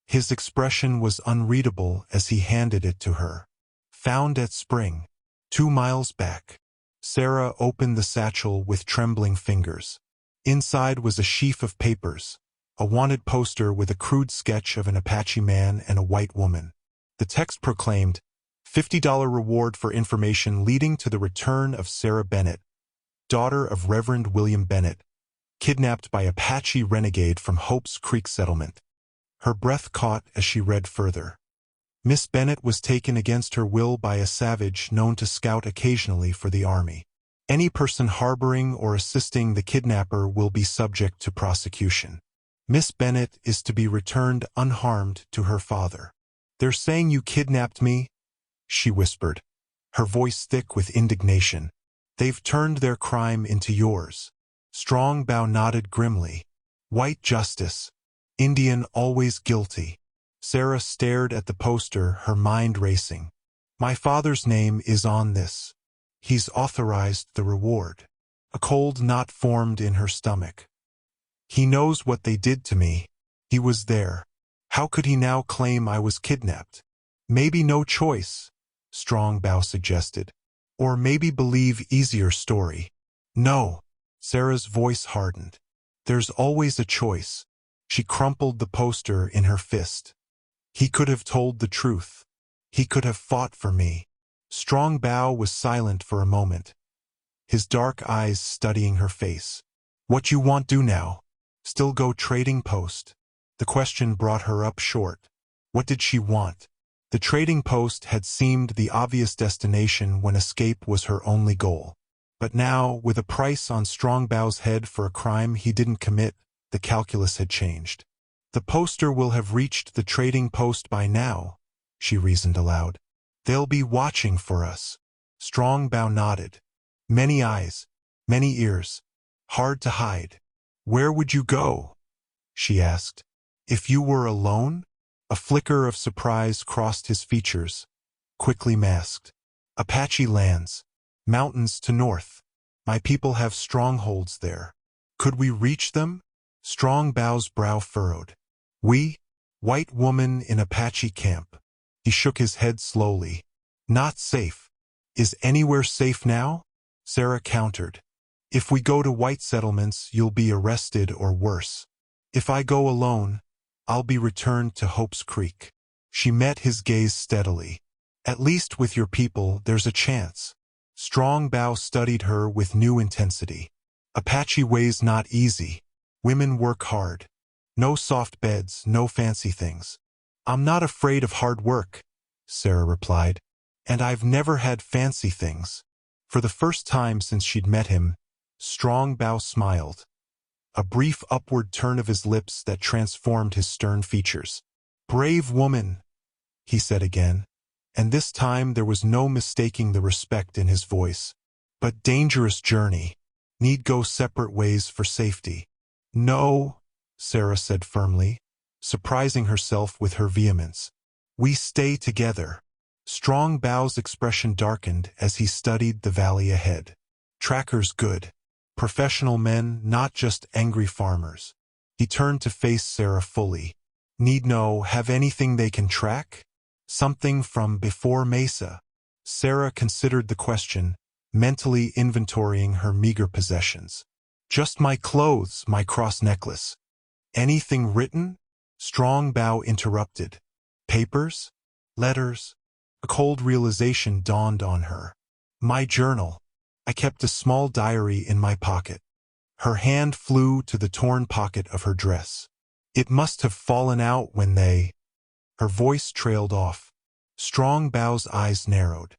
[SPEAKER 1] His expression was unreadable as he handed it to her. Found at spring, 2 miles back. Sarah opened the satchel with trembling fingers. Inside was a sheaf of papers, a wanted poster with a crude sketch of an Apache man and a white woman. The text proclaimed, $50 reward for information leading to the return of Sarah Bennett, daughter of Reverend William Bennett, kidnapped by Apache renegade from Hope's Creek settlement. Her breath caught as she read further. Miss Bennett was taken against her will by a savage known to scout occasionally for the army. Any person harboring or assisting the kidnapper will be subject to prosecution. Miss Bennett is to be returned unharmed to her father. They're saying you kidnapped me? She whispered, her voice thick with indignation. They've turned their crime into yours. Strong Bao nodded grimly. White justice. Indian always guilty. Sarah stared at the poster, her mind racing. My father's name is on this. He's authorized the reward. A cold knot formed in her stomach. He knows what they did to me. He was there. How could he now claim I was kidnapped? Maybe no choice, Strong Bow suggested. Or maybe believe easier story. No. Sarah's voice hardened. There's always a choice. She crumpled the poster in her fist. He could have told the truth. He could have fought for me. Strong Bow was silent for a moment, his dark eyes studying her face. What you want do now? Still go trading post? The question brought her up short. What did she want? The trading post had seemed the obvious destination when escape was her only goal. But now, with a price on Strong Bow's head for a crime he didn't commit, the calculus had changed. The poster will have reached the trading post by now, she reasoned aloud. They'll be watching for us. Strong Bow nodded. Many eyes, many ears. Hard to hide. Where would you go? She asked. If you were alone? A flicker of surprise crossed his features, quickly masked. Apache lands. Mountains to north. My people have strongholds there. Could we reach them? Strong Bow's brow furrowed. We? White woman in Apache camp. He shook his head slowly. Not safe. Is anywhere safe now? Sarah countered. If we go to white settlements, you'll be arrested or worse. If I go alone, I'll be returned to Hope's Creek. She met his gaze steadily. At least with your people, there's a chance. Strong Bow studied her with new intensity. Apache way's not easy. Women work hard. No soft beds, no fancy things. I'm not afraid of hard work, Sarah replied. And I've never had fancy things. For the first time since she'd met him, Strong Bow smiled. A brief upward turn of his lips that transformed his stern features. Brave woman, he said again, and this time there was no mistaking the respect in his voice. But dangerous journey. Need go separate ways for safety. No, Sarah said firmly, surprising herself with her vehemence. We stay together. Strong Bow's expression darkened as he studied the valley ahead. Trackers good. Professional men, not just angry farmers. He turned to face Sarah fully. Need know, have anything they can track? Something from before Mesa? Sarah considered the question, mentally inventorying her meager possessions. Just my clothes, my cross necklace. Anything written? Strong Bow interrupted. Papers? Letters? A cold realization dawned on her. My journal. I kept a small diary in my pocket. Her hand flew to the torn pocket of her dress. It must have fallen out when they... Her voice trailed off. Strong Bow's eyes narrowed.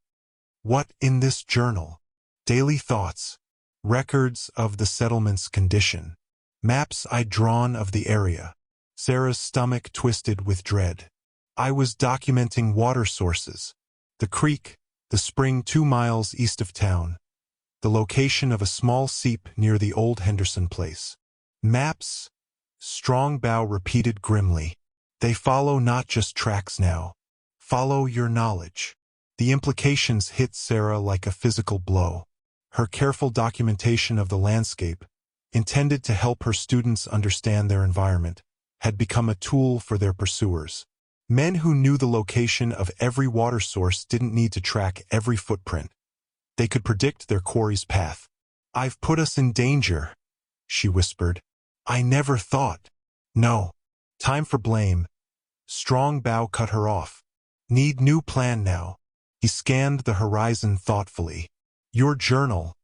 [SPEAKER 1] What in this journal? Daily thoughts. Records of the settlement's condition. Maps I'd drawn of the area. Sarah's stomach twisted with dread. I was documenting water sources. The creek, the spring 2 miles east of town. The location of a small seep near the old Henderson place. Maps? Strong Bow repeated grimly. They follow not just tracks now. Follow your knowledge. The implications hit Sarah like a physical blow. Her careful documentation of the landscape, intended to help her students understand their environment, had become a tool for their pursuers. Men who knew the location of every water source didn't need to track every footprint. They could predict their quarry's path. I've put us in danger, she whispered. I never thought. No. Time for blame. Strong Bow cut her off. Need new plan now. He scanned the horizon thoughtfully. Your journal.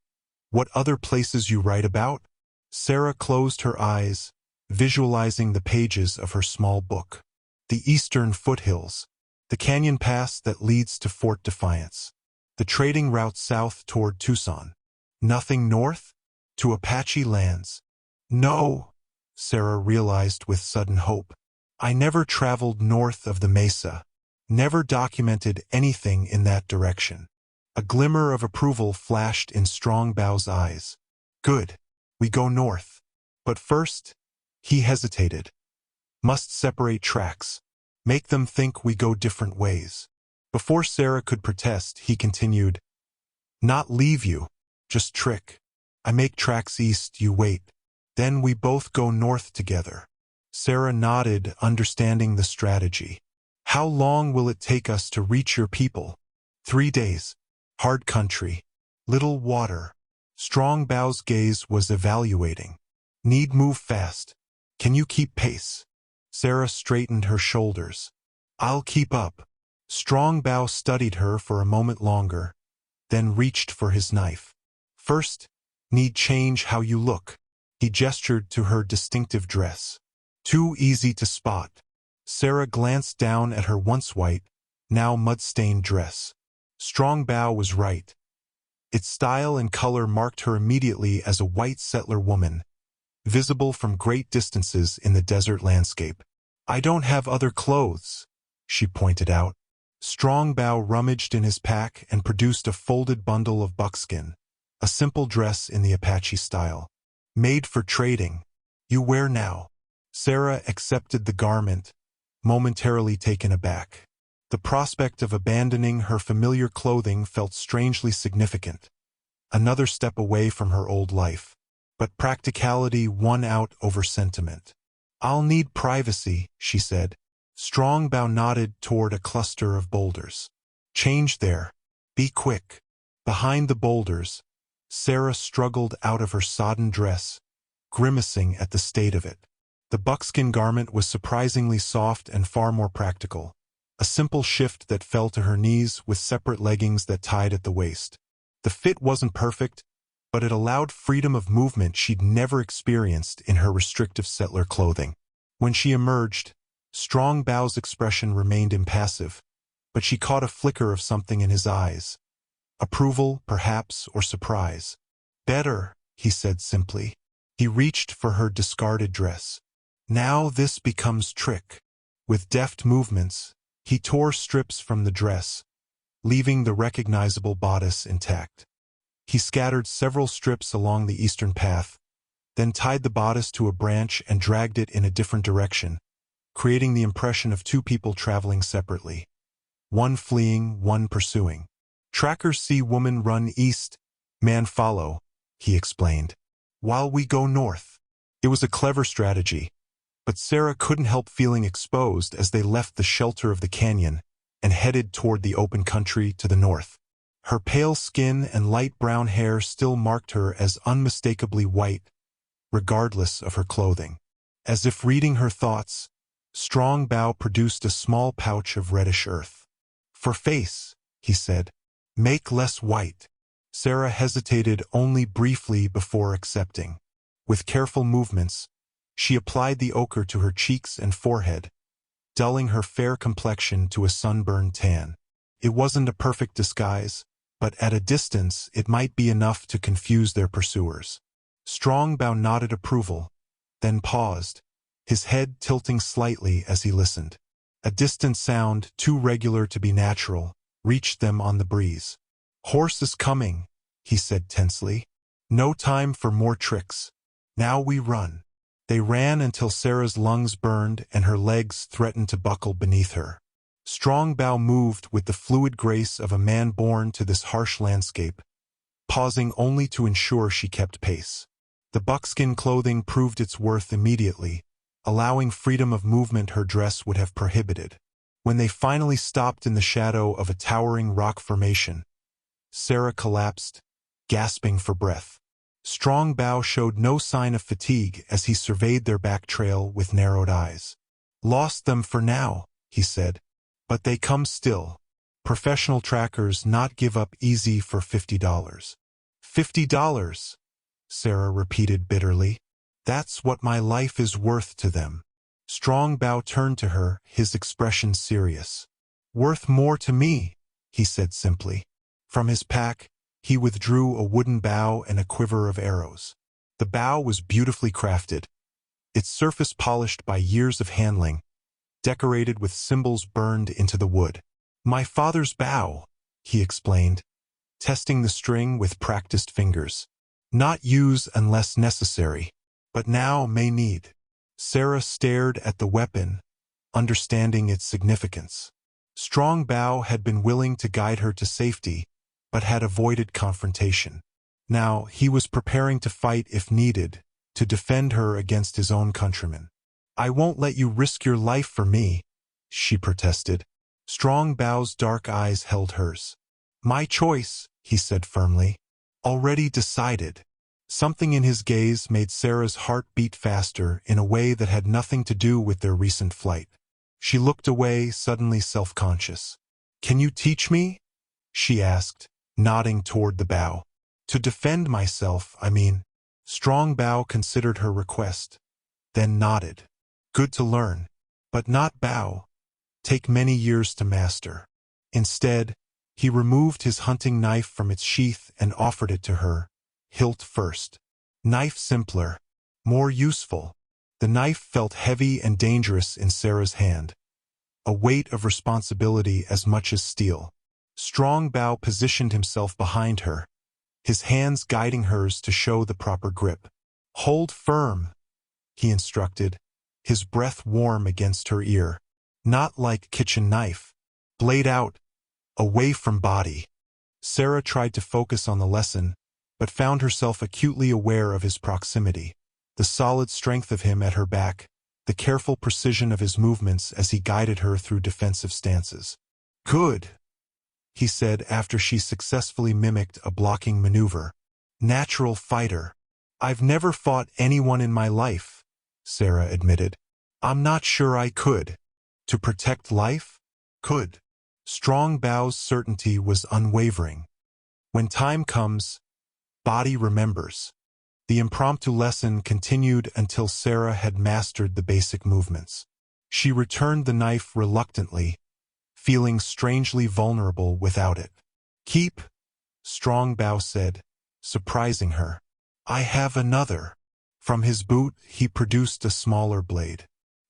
[SPEAKER 1] What other places you write about? Sarah closed her eyes, visualizing the pages of her small book. The eastern foothills. The canyon pass that leads to Fort Defiance. The trading route south toward Tucson. Nothing north? To Apache lands. No, Sarah realized with sudden hope. I never traveled north of the Mesa. Never documented anything in that direction. A glimmer of approval flashed in Strong Bow's eyes. Good. We go north. But first, he hesitated. Must separate tracks. Make them think we go different ways. Before Sarah could protest, he continued, Not leave you, just trick. I make tracks east, you wait. Then we both go north together. Sarah nodded, understanding the strategy. How long will it take us to reach your people? 3 days. Hard country. Little water. Strong Bow's gaze was evaluating. Need move fast. Can you keep pace? Sarah straightened her shoulders. I'll keep up. Strong Bow studied her for a moment longer, then reached for his knife. First, need change how you look. He gestured to her distinctive dress. Too easy to spot. Sarah glanced down at her once white, now mud-stained dress. Strong Bow was right. Its style and color marked her immediately as a white settler woman, visible from great distances in the desert landscape. I don't have other clothes, she pointed out. Strong Bow rummaged in his pack and produced a folded bundle of buckskin, a simple dress in the Apache style. Made for trading. You wear now. Sarah accepted the garment, momentarily taken aback. The prospect of abandoning her familiar clothing felt strangely significant. Another step away from her old life. But practicality won out over sentiment. I'll need privacy, she said. Strong Bow nodded toward a cluster of boulders. Change there. Be quick. Behind the boulders, Sarah struggled out of her sodden dress, grimacing at the state of it. The buckskin garment was surprisingly soft and far more practical. A simple shift that fell to her knees with separate leggings that tied at the waist. The fit wasn't perfect, but it allowed freedom of movement she'd never experienced in her restrictive settler clothing. When she emerged, Strong Bow's expression remained impassive, but she caught a flicker of something in his eyes. Approval, perhaps, or surprise. Better, he said simply. He reached for her discarded dress. Now this becomes trick. With deft movements, he tore strips from the dress, leaving the recognizable bodice intact. He scattered several strips along the eastern path, then tied the bodice to a branch and dragged it in a different direction, creating the impression of two people traveling separately. One fleeing, one pursuing. Trackers see woman run east, man follow, he explained, while we go north. It was a clever strategy, but Sarah couldn't help feeling exposed as they left the shelter of the canyon and headed toward the open country to the north. Her pale skin and light brown hair still marked her as unmistakably white, regardless of her clothing. As if reading her thoughts, Strong Bow produced a small pouch of reddish earth. For face, he said. Make less white. Sarah hesitated only briefly before accepting. With careful movements, she applied the ochre to her cheeks and forehead, dulling her fair complexion to a sunburned tan. It wasn't a perfect disguise, but at a distance it might be enough to confuse their pursuers. Strong Bow nodded approval, then paused, his head tilting slightly as he listened. A distant sound, too regular to be natural, reached them on the breeze. Horse is coming, he said tensely. No time for more tricks. Now we run. They ran until Sarah's lungs burned and her legs threatened to buckle beneath her. Strong Bow moved with the fluid grace of a man born to this harsh landscape, pausing only to ensure she kept pace. The buckskin clothing proved its worth immediately, allowing freedom of movement her dress would have prohibited. When they finally stopped in the shadow of a towering rock formation, Sarah collapsed, gasping for breath. Strong Bow showed no sign of fatigue as he surveyed their back trail with narrowed eyes. Lost them for now, he said. But they come still. Professional trackers not give up easy for $50. $50, Sarah repeated bitterly. That's what my life is worth to them. Strong Bow turned to her, his expression serious. Worth more to me, he said simply. From his pack, he withdrew a wooden bow and a quiver of arrows. The bow was beautifully crafted, its surface polished by years of handling, decorated with symbols burned into the wood. My father's bow, he explained, testing the string with practiced fingers. Not use unless necessary, but now may need. Sarah stared at the weapon, understanding its significance. Strong Bao had been willing to guide her to safety, but had avoided confrontation. Now he was preparing to fight if needed, to defend her against his own countrymen. "I won't let you risk your life for me," she protested. Strong Bao's dark eyes held hers. "My choice," he said firmly. "Already decided." Something in his gaze made Sarah's heart beat faster in a way that had nothing to do with their recent flight. She looked away, suddenly self-conscious. "Can you teach me?" she asked, nodding toward the bow. "To defend myself, I mean." Strong Bao considered her request, then nodded. "Good to learn, but not Bao. Take many years to master." Instead, he removed his hunting knife from its sheath and offered it to her, hilt first. Knife simpler, more useful. The knife felt heavy and dangerous in Sarah's hand, a weight of responsibility as much as steel. Strong Bao positioned himself behind her, his hands guiding hers to show the proper grip. "Hold firm," he instructed, his breath warm against her ear. "Not like kitchen knife. Blade out, away from body." Sarah tried to focus on the lesson, but found herself acutely aware of his proximity, the solid strength of him at her back, the careful precision of his movements as he guided her through defensive stances. "Good," he said after she successfully mimicked a blocking maneuver. "Natural fighter." "I've never fought anyone in my life," Sarah admitted. "I'm not sure I could." "To protect life?" "Could." Strong Bao's certainty was unwavering. "When time comes, body remembers." The impromptu lesson continued until Sarah had mastered the basic movements. She returned the knife reluctantly, feeling strangely vulnerable without it. "Keep," Strong Bao said, surprising her. "I have another." From his boot he produced a smaller blade.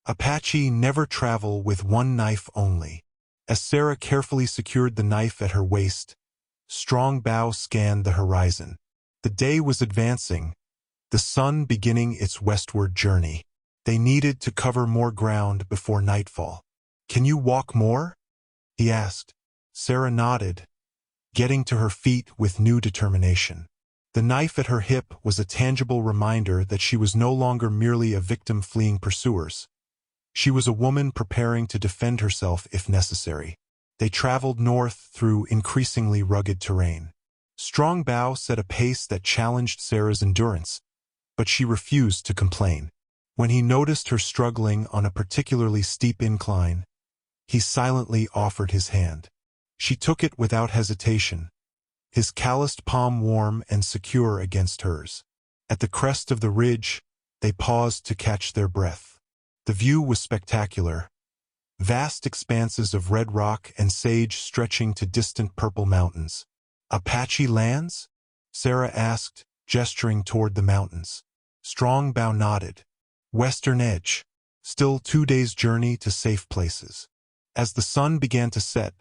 [SPEAKER 1] Apache never travel with one knife only. As Sarah carefully secured the knife at her waist, Strong Bao scanned the horizon. The day was advancing, the sun beginning its westward journey. They needed to cover more ground before nightfall. "Can you walk more?" he asked. Sarah nodded, getting to her feet with new determination. The knife at her hip was a tangible reminder that she was no longer merely a victim fleeing pursuers. She was a woman preparing to defend herself if necessary. They traveled north through increasingly rugged terrain. Strong Bao set a pace that challenged Sarah's endurance, but she refused to complain. When he noticed her struggling on a particularly steep incline, he silently offered his hand. She took it without hesitation, his calloused palm warm and secure against hers. At the crest of the ridge, they paused to catch their breath. The view was spectacular, vast expanses of red rock and sage stretching to distant purple mountains. "Apache lands?" Sarah asked, gesturing toward the mountains. Strong Bao nodded. "Western edge. Still 2 days' journey to safe places." As the sun began to set,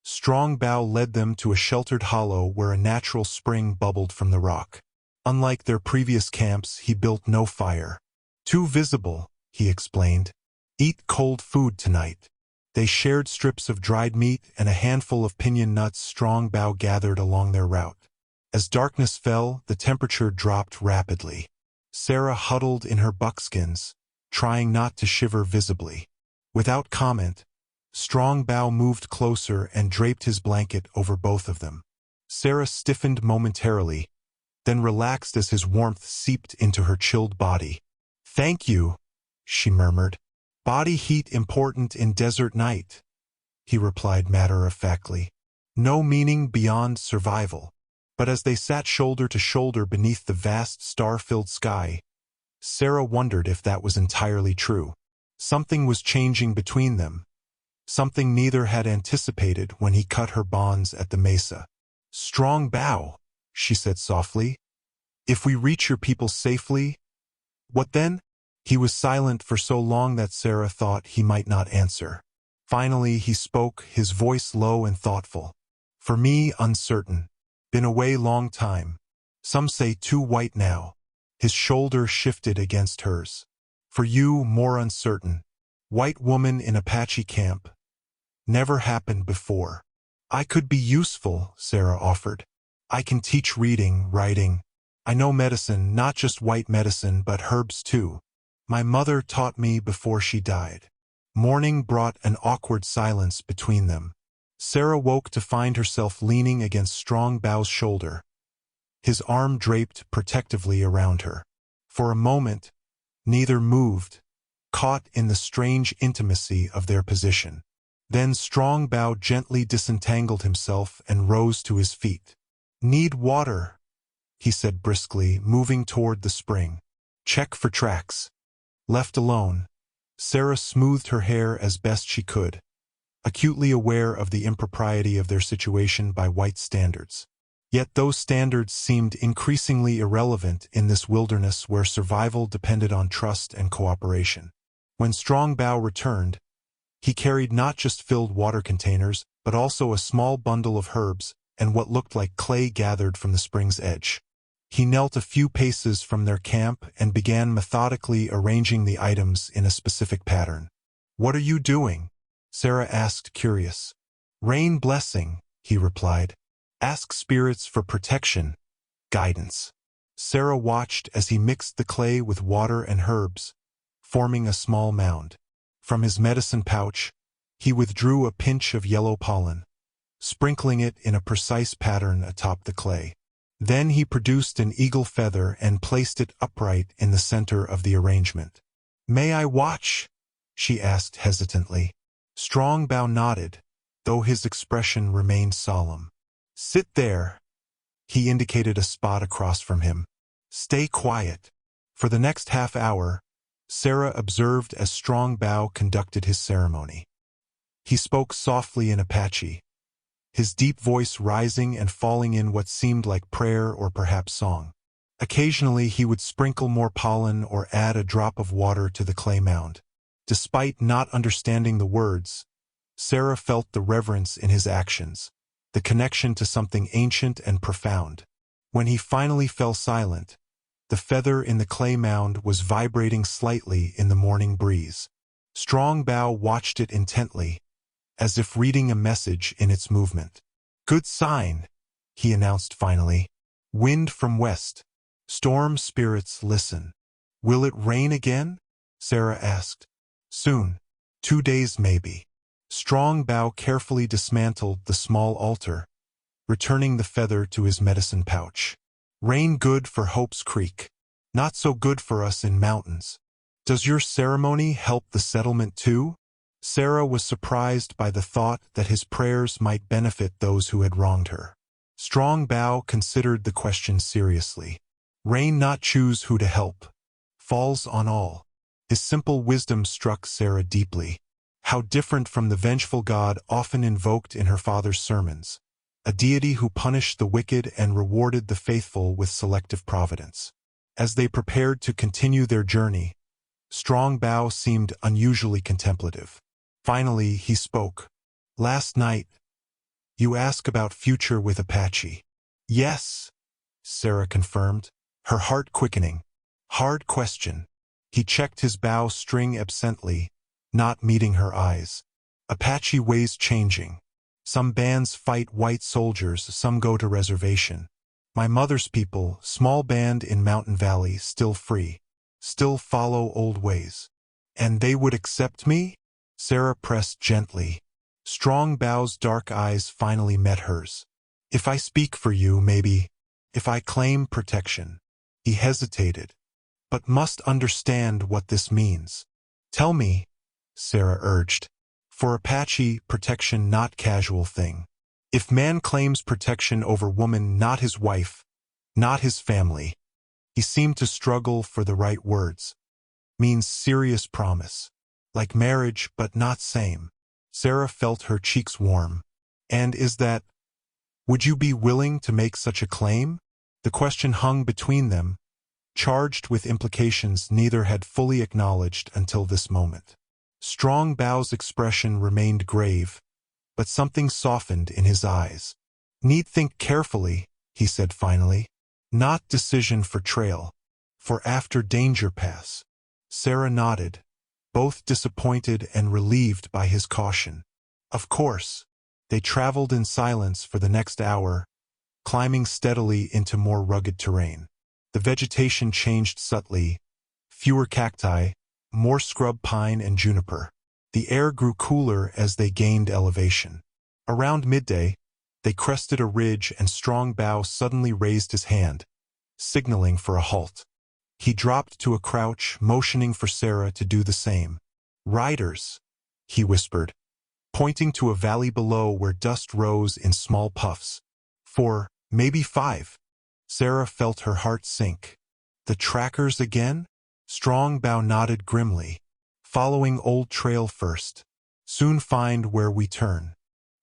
[SPEAKER 1] Strong Bao led them to a sheltered hollow where a natural spring bubbled from the rock. Unlike their previous camps, he built no fire. "Too visible," he explained. "Eat cold food tonight." They shared strips of dried meat and a handful of pinyon nuts Strong Bao gathered along their route. As darkness fell, the temperature dropped rapidly. Sarah huddled in her buckskins, trying not to shiver visibly. Without comment, Strong Bao moved closer and draped his blanket over both of them. Sarah stiffened momentarily, then relaxed as his warmth seeped into her chilled body. "Thank you," she murmured. "Body heat important in desert night," he replied matter-of-factly. No meaning beyond survival. But as they sat shoulder to shoulder beneath the vast star-filled sky, Sarah wondered if that was entirely true. Something was changing between them, something neither had anticipated when he cut her bonds at the mesa. "Strong Bao," she said softly. "If we reach your people safely, what then?" He was silent for so long that Sarah thought he might not answer. Finally he spoke, his voice low and thoughtful. "For me, uncertain. Been away long time. Some say too white now." His shoulder shifted against hers. For you, more uncertain. White woman in Apache camp. Never happened before. I could be useful, Sarah offered. I can teach reading, writing. I know medicine, not just white medicine, but herbs too. My mother taught me before she died. Morning brought an awkward silence between them. Sarah woke to find herself leaning against Strong Bow's shoulder, his arm draped protectively around her. For a moment, neither moved, caught in the strange intimacy of their position. Then Strong Bow gently disentangled himself and rose to his feet. Need water, he said briskly, moving toward the spring. Check for tracks. Left alone, Sarah smoothed her hair as best she could, acutely aware of the impropriety of their situation by white standards. Yet those standards seemed increasingly irrelevant in this wilderness where survival depended on trust and cooperation. When Strong Bow returned, he carried not just filled water containers, but also a small bundle of herbs and what looked like clay gathered from the spring's edge. He knelt a few paces from their camp and began methodically arranging the items in a specific pattern. "What are you doing?" Sarah asked, curious. "Rain blessing," he replied. "Ask spirits for protection, guidance." Sarah watched as he mixed the clay with water and herbs, forming a small mound. From his medicine pouch, he withdrew a pinch of yellow pollen, sprinkling it in a precise pattern atop the clay. Then he produced an eagle feather and placed it upright in the center of the arrangement. "May I watch?" she asked hesitantly. Strong Bow nodded, though his expression remained solemn. "Sit there." He indicated a spot across from him. "Stay quiet." For the next half hour, Sarah observed as Strong Bow conducted his ceremony. He spoke softly in Apache, his deep voice rising and falling in what seemed like prayer or perhaps song. Occasionally he would sprinkle more pollen or add a drop of water to the clay mound. Despite not understanding the words, Sarah felt the reverence in his actions, the connection to something ancient and profound. When he finally fell silent, the feather in the clay mound was vibrating slightly in the morning breeze. Strong Bow watched it intently, as if reading a message in its movement. "Good sign," he announced finally. "Wind from west. Storm spirits listen." "Will it rain again?" Sarah asked. "Soon. 2 days maybe." Strong Bow carefully dismantled the small altar, returning the feather to his medicine pouch. "Rain good for Hope's Creek. Not so good for us in mountains. Does your ceremony help the settlement too?" Sarah was surprised by the thought that his prayers might benefit those who had wronged her. Strong Bow considered the question seriously. Rain not choose who to help. Falls on all. His simple wisdom struck Sarah deeply. How different from the vengeful God often invoked in her father's sermons, a deity who punished the wicked and rewarded the faithful with selective providence. As they prepared to continue their journey, Strong Bow seemed unusually contemplative. Finally, he spoke. "Last night, you asked about future with Apache." "Yes," Sarah confirmed, her heart quickening. "Hard question." He checked his bow string absently, not meeting her eyes. "Apache ways changing. Some bands fight white soldiers, some go to reservation. My mother's people, small band in Mountain Valley, still free, still follow old ways. And they would accept me?" Sarah pressed gently. Strong Bow's dark eyes finally met hers. "If I speak for you, maybe. If I claim protection." He hesitated, "But must understand what this means." "Tell me," Sarah urged. "For Apache, protection not casual thing. If man claims protection over woman, not his wife, not his family." He seemed to struggle for the right words. "Means serious promise. Like marriage, but not same." Sarah felt her cheeks warm. "And is that, would you be willing to make such a claim?" The question hung between them, charged with implications neither had fully acknowledged until this moment. Strong Bow's expression remained grave, but something softened in his eyes. "Need think carefully," he said finally. "Not decision for trail. For after danger pass. Sarah nodded, both disappointed and relieved by his caution. Of course. They traveled in silence for the next hour, climbing steadily into more rugged terrain. The vegetation changed subtly, fewer cacti, more scrub pine and juniper. The air grew cooler as they gained elevation. Around midday, they crested a ridge and Strong Bow suddenly raised his hand, signaling for a halt. He dropped to a crouch, motioning for Sarah to do the same. "Riders," he whispered, pointing to a valley below where dust rose in small puffs. 4, maybe 5. Sarah felt her heart sink. "The trackers again?" Strong Bow nodded grimly. "Following old trail first. Soon find where we turn.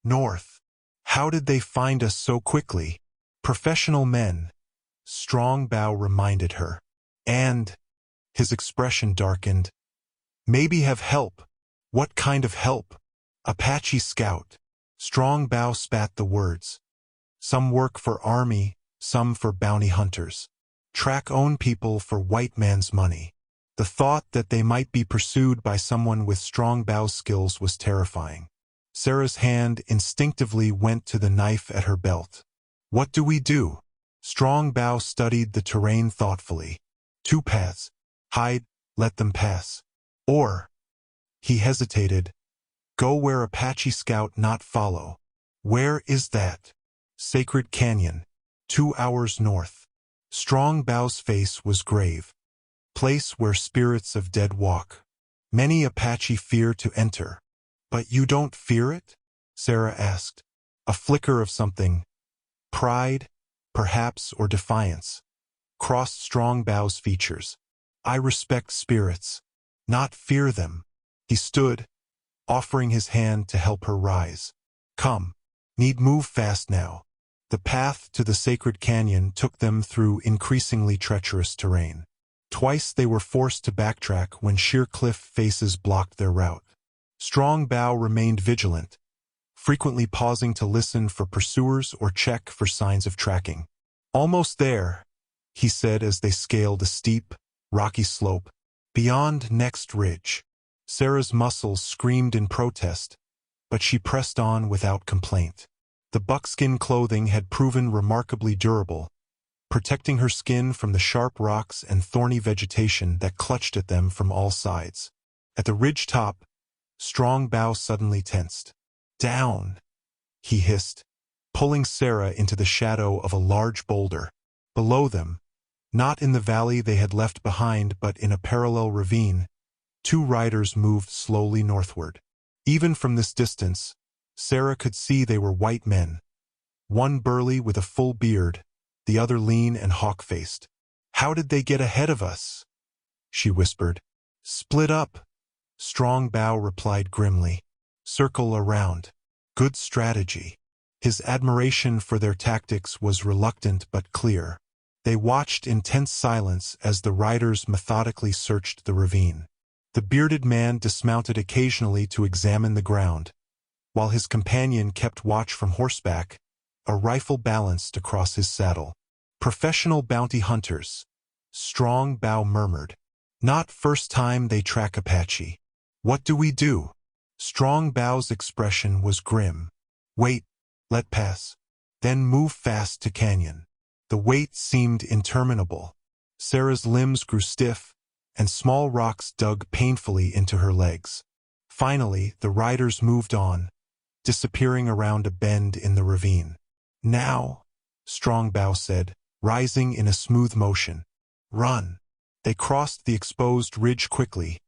[SPEAKER 1] North." "How did they find us so quickly?" "Professional men," Strong Bow reminded her. "And," his expression darkened, "maybe have help." "What kind of help?" "Apache scout." Strong Bow spat the words. "Some work for army, some for bounty hunters. Track own people for white man's money." The thought that they might be pursued by someone with Strong Bow's skills was terrifying. Sarah's hand instinctively went to the knife at her belt. "What do we do?" Strong Bow studied the terrain thoughtfully. "Two paths. Hide, let them pass. Or," he hesitated, "go where Apache scout not follow." "Where is that?" "Sacred Canyon. 2 hours north." Strong Bow's face was grave. "Place where spirits of dead walk. Many Apache fear to enter." "But you don't fear it?" Sarah asked. A flicker of something, pride, perhaps, or defiance, crossed Strong Bow's features. "I respect spirits, not fear them." He stood, offering his hand to help her rise. "Come. Need move fast now." The path to the sacred canyon took them through increasingly treacherous terrain. Twice they were forced to backtrack when sheer cliff faces blocked their route. Strong Bow remained vigilant, frequently pausing to listen for pursuers or check for signs of tracking. "Almost there," he said as they scaled a steep, rocky slope. "Beyond next ridge." Sarah's muscles screamed in protest, but she pressed on without complaint. The buckskin clothing had proven remarkably durable, protecting her skin from the sharp rocks and thorny vegetation that clutched at them from all sides. At the ridge top, Strong Bow suddenly tensed. "Down," he hissed, pulling Sarah into the shadow of a large boulder. Below them, not in the valley they had left behind but in a parallel ravine, 2 riders moved slowly northward. Even from this distance, Sarah could see they were white men, one burly with a full beard, the other lean and hawk-faced. "How did they get ahead of us?" she whispered. "Split up," Strong Bow replied grimly. "Circle around." "Good strategy." His admiration for their tactics was reluctant but clear. They watched in tense silence as the riders methodically searched the ravine. The bearded man dismounted occasionally to examine the ground, while his companion kept watch from horseback, a rifle balanced across his saddle. "Professional bounty hunters," Strong Bow murmured. "Not first time they track Apache." "What do we do?" Strong Bow's expression was grim. "Wait, let pass. Then move fast to canyon." The wait seemed interminable. Sarah's limbs grew stiff, and small rocks dug painfully into her legs. Finally, the riders moved on, disappearing around a bend in the ravine. "Now," Strong Bow said, rising in a smooth motion. "Run." They crossed the exposed ridge quickly,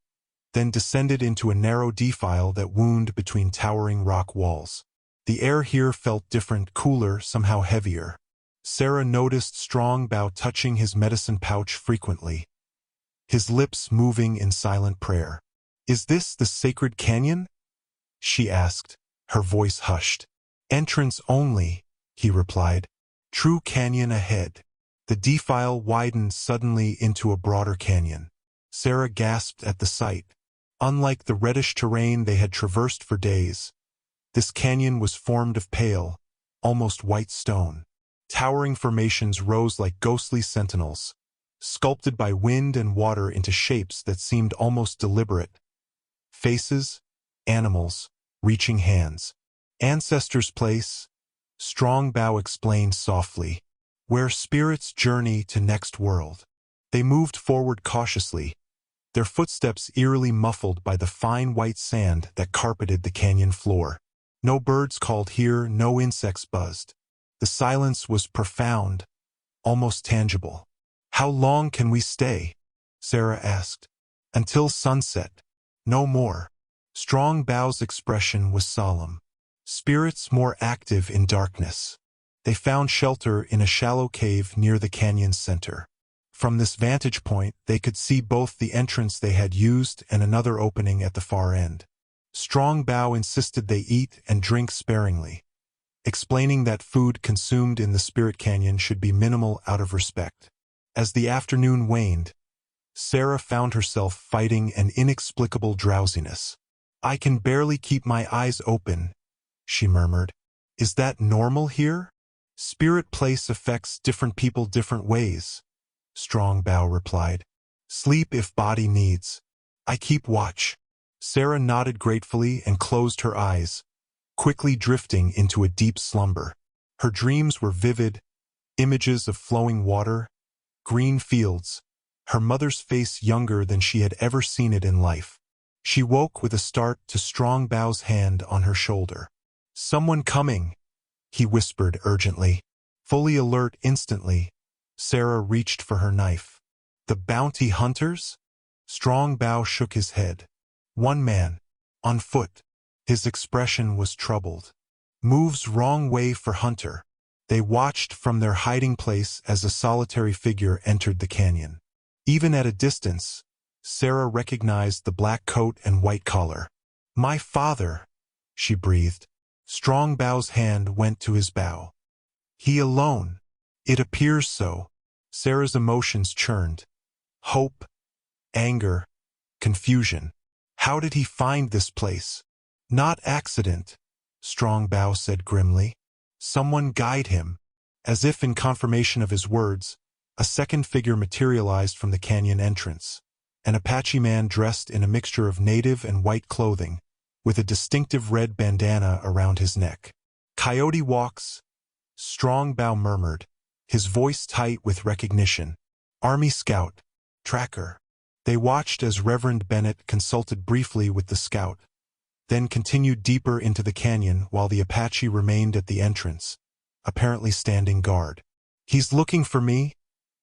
[SPEAKER 1] then descended into a narrow defile that wound between towering rock walls. The air here felt different, cooler, somehow heavier. Sarah noticed Strong Bow touching his medicine pouch frequently, his lips moving in silent prayer. "Is this the sacred canyon?" she asked, her voice hushed. "Entrance only," he replied. "True canyon ahead." The defile widened suddenly into a broader canyon. Sarah gasped at the sight. Unlike the reddish terrain they had traversed for days, this canyon was formed of pale, almost white stone. Towering formations rose like ghostly sentinels, sculpted by wind and water into shapes that seemed almost deliberate. Faces, animals, reaching hands. Ancestors' place, Strong Bow explained softly, where spirits journey to next world. They moved forward cautiously, their footsteps eerily muffled by the fine white sand that carpeted the canyon floor. No birds called here, no insects buzzed. The silence was profound, almost tangible. "How long can we stay?" Sarah asked. "Until sunset. No more." Strong Bow's expression was solemn. Spirits more active in darkness. They found shelter in a shallow cave near the canyon's center. From this vantage point, they could see both the entrance they had used and another opening at the far end. Strong Bow insisted they eat and drink sparingly, explaining that food consumed in the Spirit Canyon should be minimal out of respect. As the afternoon waned, Sarah found herself fighting an inexplicable drowsiness. "I can barely keep my eyes open," she murmured. "Is that normal here?" "Spirit place affects different people different ways," Strong Bow replied. "Sleep if body needs. I keep watch." Sarah nodded gratefully and closed her eyes, quickly drifting into a deep slumber. Her dreams were vivid, images of flowing water, green fields, her mother's face younger than she had ever seen it in life. She woke with a start to Strong Bow's hand on her shoulder. "Someone coming," he whispered urgently. Fully alert instantly, Sarah reached for her knife. "The bounty hunters?" Strong Bow shook his head. "One man, on foot." His expression was troubled. "Moves wrong way for Hunter." They watched from their hiding place as a solitary figure entered the canyon. Even at a distance, Sarah recognized the black coat and white collar. "My father," she breathed. Strong Bow's hand went to his bow. "He alone." "It appears so." Sarah's emotions churned. Hope, anger, confusion. How did he find this place? "Not accident," Strong Bow said grimly. "Someone guide him." As if in confirmation of his words, a second figure materialized from the canyon entrance. An Apache man dressed in a mixture of native and white clothing, with a distinctive red bandana around his neck. "Coyote walks," Strong Bow murmured, his voice tight with recognition. "Army scout, tracker." They watched as Reverend Bennett consulted briefly with the scout, then continued deeper into the canyon while the Apache remained at the entrance, apparently standing guard. "He's looking for me,"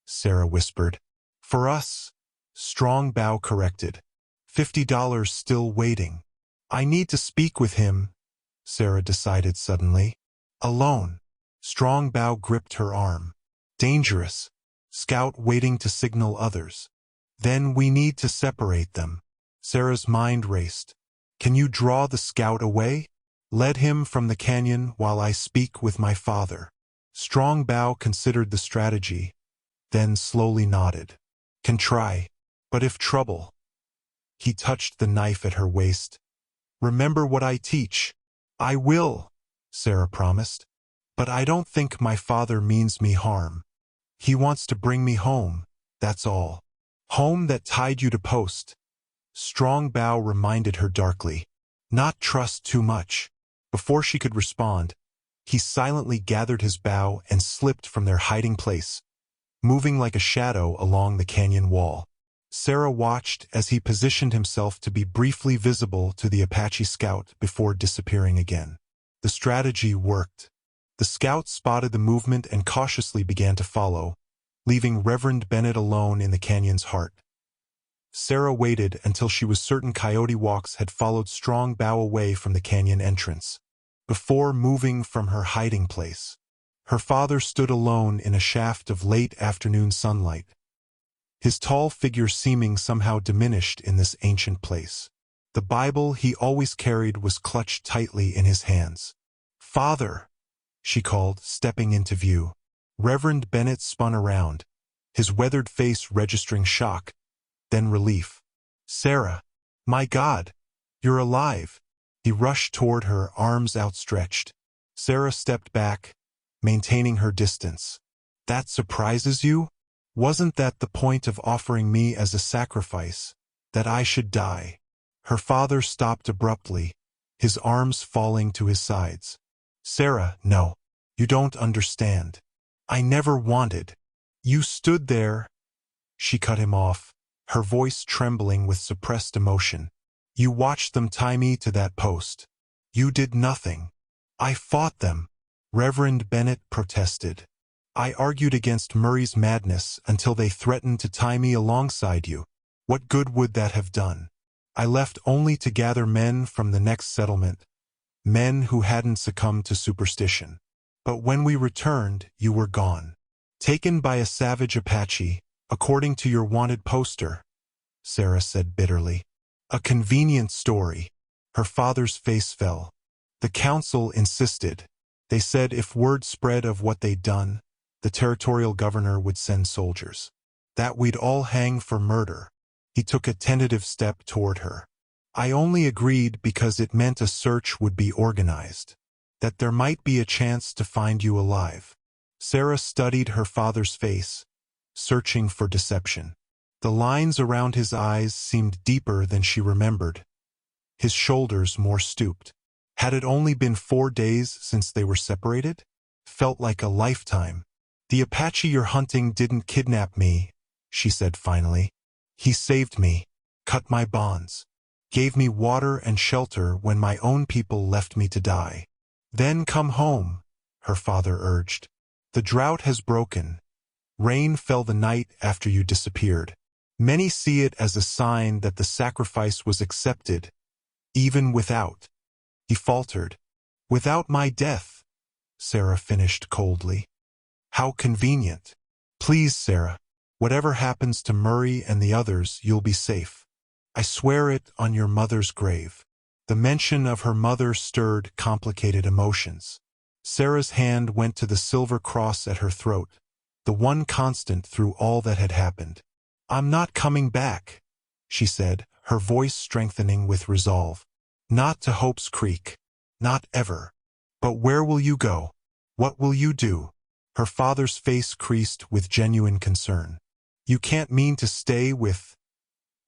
[SPEAKER 1] Sarah whispered. "For us," Strong Bow corrected. $50 still waiting. "I need to speak with him," Sarah decided suddenly. "Alone." Strong Bow gripped her arm. "Dangerous. Scout waiting to signal others." "Then we need to separate them." Sarah's mind raced. "Can you draw the scout away? Lead him from the canyon while I speak with my father." Strong Bow considered the strategy, then slowly nodded. "Can try. But if trouble..." He touched the knife at her waist. "Remember what I teach." "I will," Sarah promised. "But I don't think my father means me harm. He wants to bring me home, that's all." "Home that tied you to post," Strong Bow reminded her darkly. "Not trust too much." Before she could respond, he silently gathered his bow and slipped from their hiding place, moving like a shadow along the canyon wall. Sarah watched as he positioned himself to be briefly visible to the Apache scout before disappearing again. The strategy worked. The scout spotted the movement and cautiously began to follow, leaving Reverend Bennett alone in the canyon's heart. Sarah waited until she was certain Coyote Walks had followed Strong Bow away from the canyon entrance, before moving from her hiding place. Her father stood alone in a shaft of late afternoon sunlight, his tall figure seeming somehow diminished in this ancient place. The Bible he always carried was clutched tightly in his hands. "Father," she called, stepping into view. Reverend Bennett spun around, his weathered face registering shock, then relief. "Sarah, my God, you're alive." He rushed toward her, arms outstretched. Sarah stepped back, maintaining her distance. "That surprises you?" Wasn't that the point of offering me as a sacrifice, that I should die? Her father stopped abruptly, his arms falling to his sides. Sarah, no. You don't understand. I never wanted. You stood there. She cut him off, her voice trembling with suppressed emotion. You watched them tie me to that post. You did nothing. I fought them. Reverend Bennett protested. I argued against Murray's madness until they threatened to tie me alongside you. What good would that have done? I left only to gather men from the next settlement, men who hadn't succumbed to superstition. But when we returned, you were gone. Taken by a savage Apache, according to your wanted poster, Sarah said bitterly. A convenient story. Her father's face fell. The council insisted. They said if word spread of what they'd done, the territorial governor would send soldiers. That we'd all hang for murder. He took a tentative step toward her. I only agreed because it meant a search would be organized, that there might be a chance to find you alive. Sarah studied her father's face, searching for deception. The lines around his eyes seemed deeper than she remembered, his shoulders more stooped. Had it only been 4 days since they were separated? Felt like a lifetime. The Apache you're hunting didn't kidnap me, she said finally. He saved me, cut my bonds, gave me water and shelter when my own people left me to die. Then come home, her father urged. The drought has broken. Rain fell the night after you disappeared. Many see it as a sign that the sacrifice was accepted, even without. He faltered. Without my death, Sarah finished coldly. How convenient. Please, Sarah, whatever happens to Murray and the others, you'll be safe. I swear it on your mother's grave. The mention of her mother stirred complicated emotions. Sarah's hand went to the silver cross at her throat, the one constant through all that had happened. I'm not coming back, she said, her voice strengthening with resolve. Not to Hope's Creek. Not ever. But where will you go? What will you do? Her father's face creased with genuine concern. You can't mean to stay with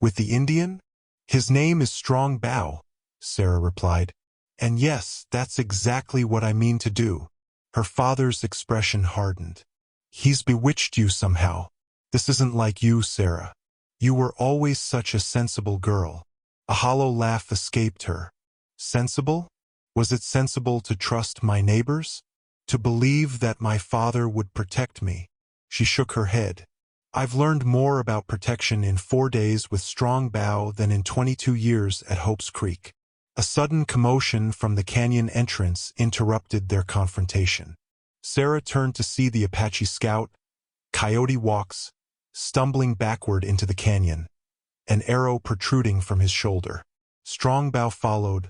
[SPEAKER 1] the Indian? His name is Strong Bow, Sarah replied. And yes, that's exactly what I mean to do. Her father's expression hardened. He's bewitched you somehow. This isn't like you, Sarah. You were always such a sensible girl. A hollow laugh escaped her. Sensible? Was it sensible to trust my neighbors? To believe that my father would protect me? She shook her head. I've learned more about protection in 4 days with Strong Bow than in 22 years at Hope's Creek. A sudden commotion from the canyon entrance interrupted their confrontation. Sarah turned to see the Apache scout, Coyote Walks, stumbling backward into the canyon, an arrow protruding from his shoulder. Strong Bow followed,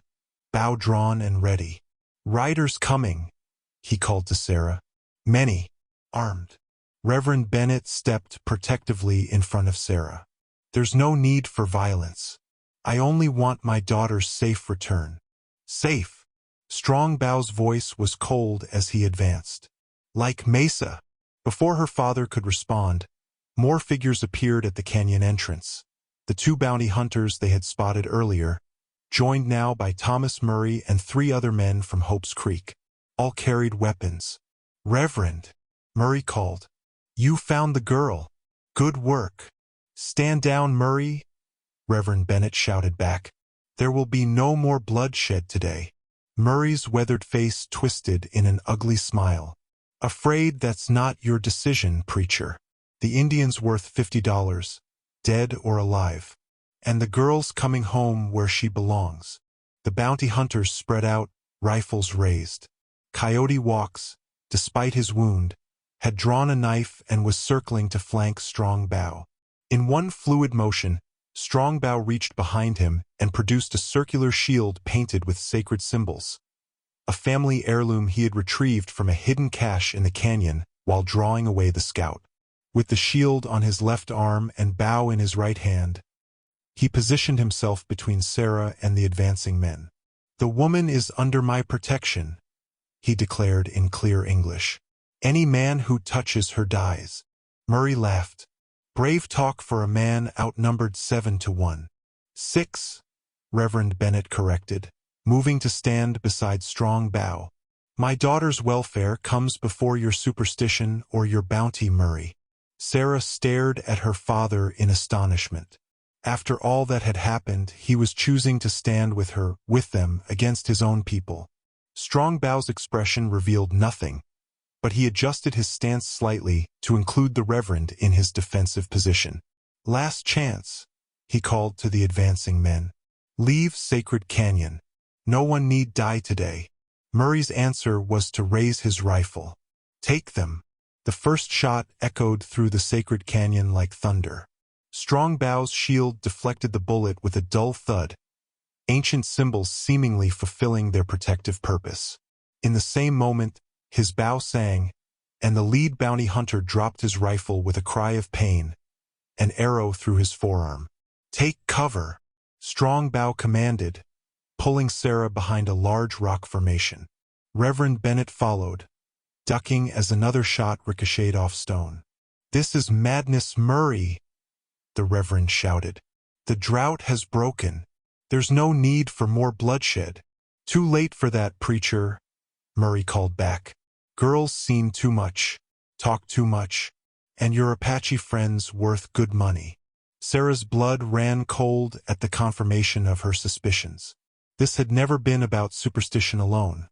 [SPEAKER 1] bow drawn and ready. Riders coming, he called to Sarah. Many, armed. Reverend Bennett stepped protectively in front of Sarah. There's no need for violence. I only want my daughter's safe return. Safe. Strong Bow's voice was cold as he advanced. Like Mesa. Before her father could respond, more figures appeared at the canyon entrance. The 2 bounty hunters they had spotted earlier, joined now by Thomas Murray and 3 other men from Hope's Creek. All carried weapons. Reverend, Murray called. You found the girl. Good work. Stand down, Murray, Reverend Bennett shouted back. There will be no more bloodshed today. Murray's weathered face twisted in an ugly smile. Afraid that's not your decision, preacher. The Indian's worth $50, dead or alive. And the girl's coming home where she belongs. The bounty hunters spread out, rifles raised. Coyote Walks, despite his wound, had drawn a knife and was circling to flank Strong Bow. In one fluid motion, Strong Bow reached behind him and produced a circular shield painted with sacred symbols. A family heirloom he had retrieved from a hidden cache in the canyon while drawing away the scout. With the shield on his left arm and Bow in his right hand, he positioned himself between Sarah and the advancing men. The woman is under my protection, he declared in clear English. Any man who touches her dies. Murray laughed. Brave talk for a man outnumbered 7-1. 6, Reverend Bennett corrected, moving to stand beside Strong Bow. My daughter's welfare comes before your superstition or your bounty, Murray. Sarah stared at her father in astonishment. After all that had happened, he was choosing to stand with her, with them, against his own people. Strong Bow's expression revealed nothing, but he adjusted his stance slightly to include the Reverend in his defensive position. Last chance, he called to the advancing men. Leave Sacred Canyon. No one need die today. Murray's answer was to raise his rifle. Take them. The first shot echoed through the Sacred Canyon like thunder. Strong Bow's shield deflected the bullet with a dull thud, ancient symbols seemingly fulfilling their protective purpose. In the same moment, his bow sang, and the lead bounty hunter dropped his rifle with a cry of pain, an arrow through his forearm. Take cover, Strong Bow commanded, pulling Sarah behind a large rock formation. Reverend Bennett followed, ducking as another shot ricocheted off stone. This is madness, Murray, the Reverend shouted. The drought has broken. There's no need for more bloodshed. Too late for that, preacher, Murray called back. Girls seen too much, talk too much, and your Apache friends worth good money. Sarah's blood ran cold at the confirmation of her suspicions. This had never been about superstition alone.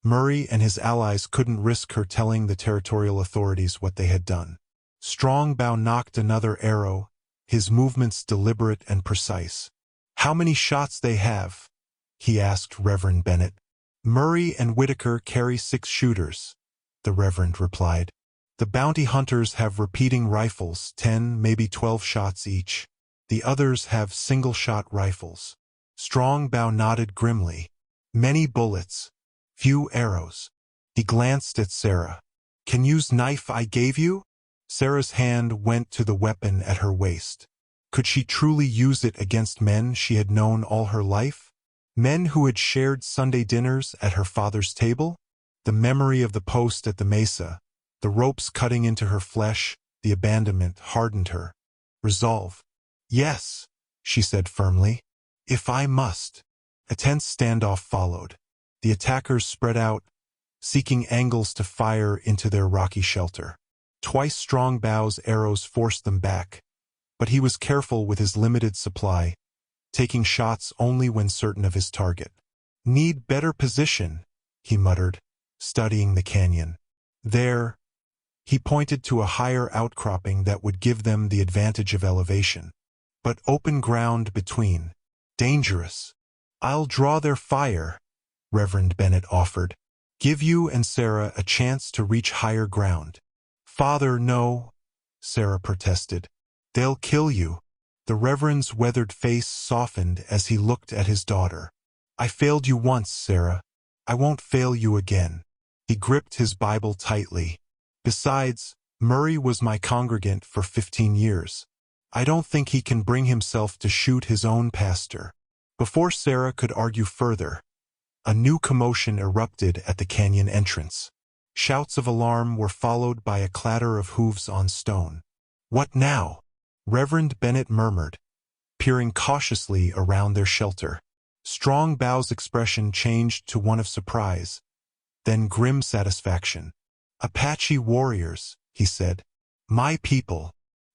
[SPEAKER 1] Murray and his allies couldn't risk her telling the territorial authorities what they had done. Strong Bow knocked another arrow, his movements deliberate and precise. How many shots they have? He asked Reverend Bennett. Murray and Whitaker carry 6 shooters, the Reverend replied. The bounty hunters have repeating rifles, 10, maybe 12 shots each. The others have single-shot rifles. Strong Bow nodded grimly. Many bullets, few arrows. He glanced at Sarah. Can use knife I gave you? Sarah's hand went to the weapon at her waist. Could she truly use it against men she had known all her life? Men who had shared Sunday dinners at her father's table? The memory of the post at the mesa, the ropes cutting into her flesh, the abandonment hardened her. Resolve. Yes, she said firmly. If I must. A tense standoff followed. The attackers spread out, seeking angles to fire into their rocky shelter. Twice Strong Bow's arrows forced them back, but he was careful with his limited supply, taking shots only when certain of his target. Need better position, he muttered, studying the canyon. There, he pointed to a higher outcropping that would give them the advantage of elevation. But open ground between. Dangerous. I'll draw their fire, Reverend Bennett offered. Give you and Sarah a chance to reach higher ground. Father, no, Sarah protested. They'll kill you. The Reverend's weathered face softened as he looked at his daughter. I failed you once, Sarah. I won't fail you again. He gripped his Bible tightly. Besides, Murray was my congregant for 15 years. I don't think he can bring himself to shoot his own pastor. Before Sarah could argue further, a new commotion erupted at the canyon entrance. Shouts of alarm were followed by a clatter of hooves on stone. What now? Reverend Bennett murmured, peering cautiously around their shelter. Strong Bow's expression changed to one of surprise, then grim satisfaction. Apache warriors, he said. My people.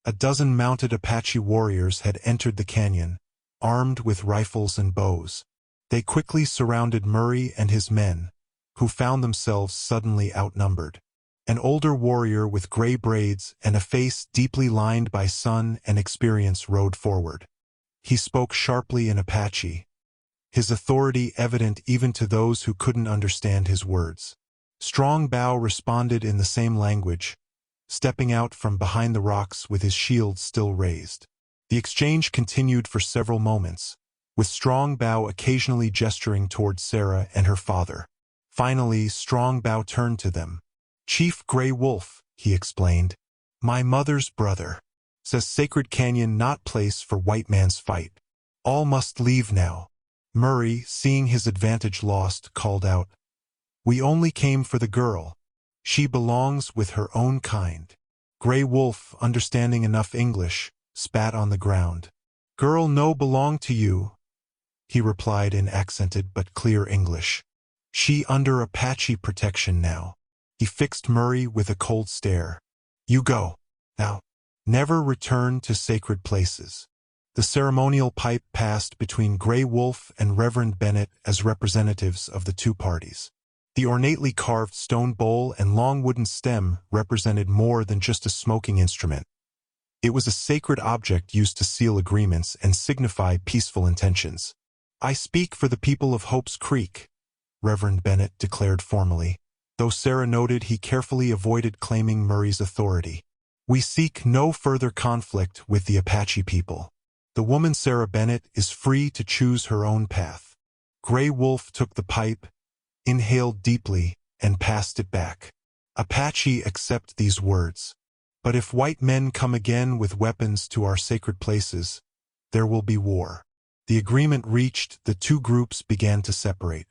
[SPEAKER 1] A dozen mounted Apache warriors had entered the canyon, armed with rifles and bows. They quickly surrounded Murray and his men, who found themselves suddenly outnumbered. An older warrior with gray braids and a face deeply lined by sun and experience rode forward. He spoke sharply in Apache, his authority evident even to those who couldn't understand his words. Strong Bow responded in the same language, stepping out from behind the rocks with his shield still raised. The exchange continued for several moments, with Strong Bow occasionally gesturing towards Sarah and her father. Finally, Strong Bow turned to them. Chief Gray Wolf, he explained. My mother's brother. Says Sacred Canyon not place for white man's fight. All must leave now. Murray, seeing his advantage lost, called out. We only came for the girl. She belongs with her own kind. Gray Wolf, understanding enough English, spat on the ground. "Girl no belong to you," he replied in accented but clear English. "She under Apache protection now." He fixed Murray with a cold stare. "You go. Now. Never return to sacred places." The ceremonial pipe passed between Gray Wolf and Reverend Bennett as representatives of the two parties. The ornately carved stone bowl and long wooden stem represented more than just a smoking instrument. It was a sacred object used to seal agreements and signify peaceful intentions. "I speak for the people of Hope's Creek," Reverend Bennett declared formally, though Sarah noted he carefully avoided claiming Murray's authority. "We seek no further conflict with the Apache people. The woman Sarah Bennett is free to choose her own path." Gray Wolf took the pipe, inhaled deeply, and passed it back. "Apache accept these words. But if white men come again with weapons to our sacred places, there will be war." The agreement reached, the two groups began to separate.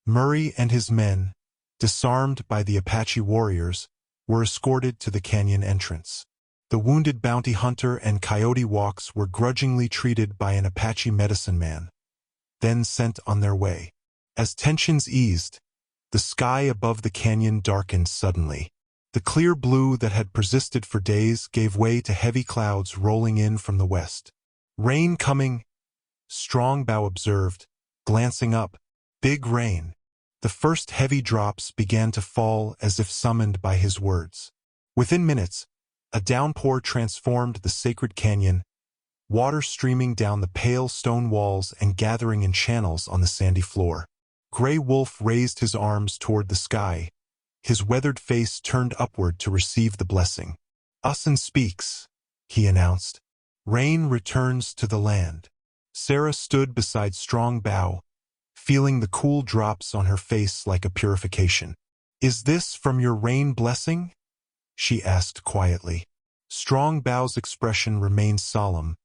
[SPEAKER 1] Murray and his men, disarmed by the Apache warriors, were escorted to the canyon entrance. The wounded bounty hunter and coyote walks were grudgingly treated by an Apache medicine man, then sent on their way. As tensions eased, the sky above the canyon darkened suddenly. The clear blue that had persisted for days gave way to heavy clouds rolling in from the west. "Rain coming," Strongbow observed, glancing up. "Big rain." The first heavy drops began to fall as if summoned by his words. Within minutes, a downpour transformed the sacred canyon, water streaming down the pale stone walls and gathering in channels on the sandy floor. Gray Wolf raised his arms toward the sky, his weathered face turned upward to receive the blessing. "Usin speaks," he announced. "Rain returns to the land." Sarah stood beside Strongbow, feeling the cool drops on her face like a purification. "Is this from your rain blessing?" she asked quietly. Strongbow's expression remained solemn,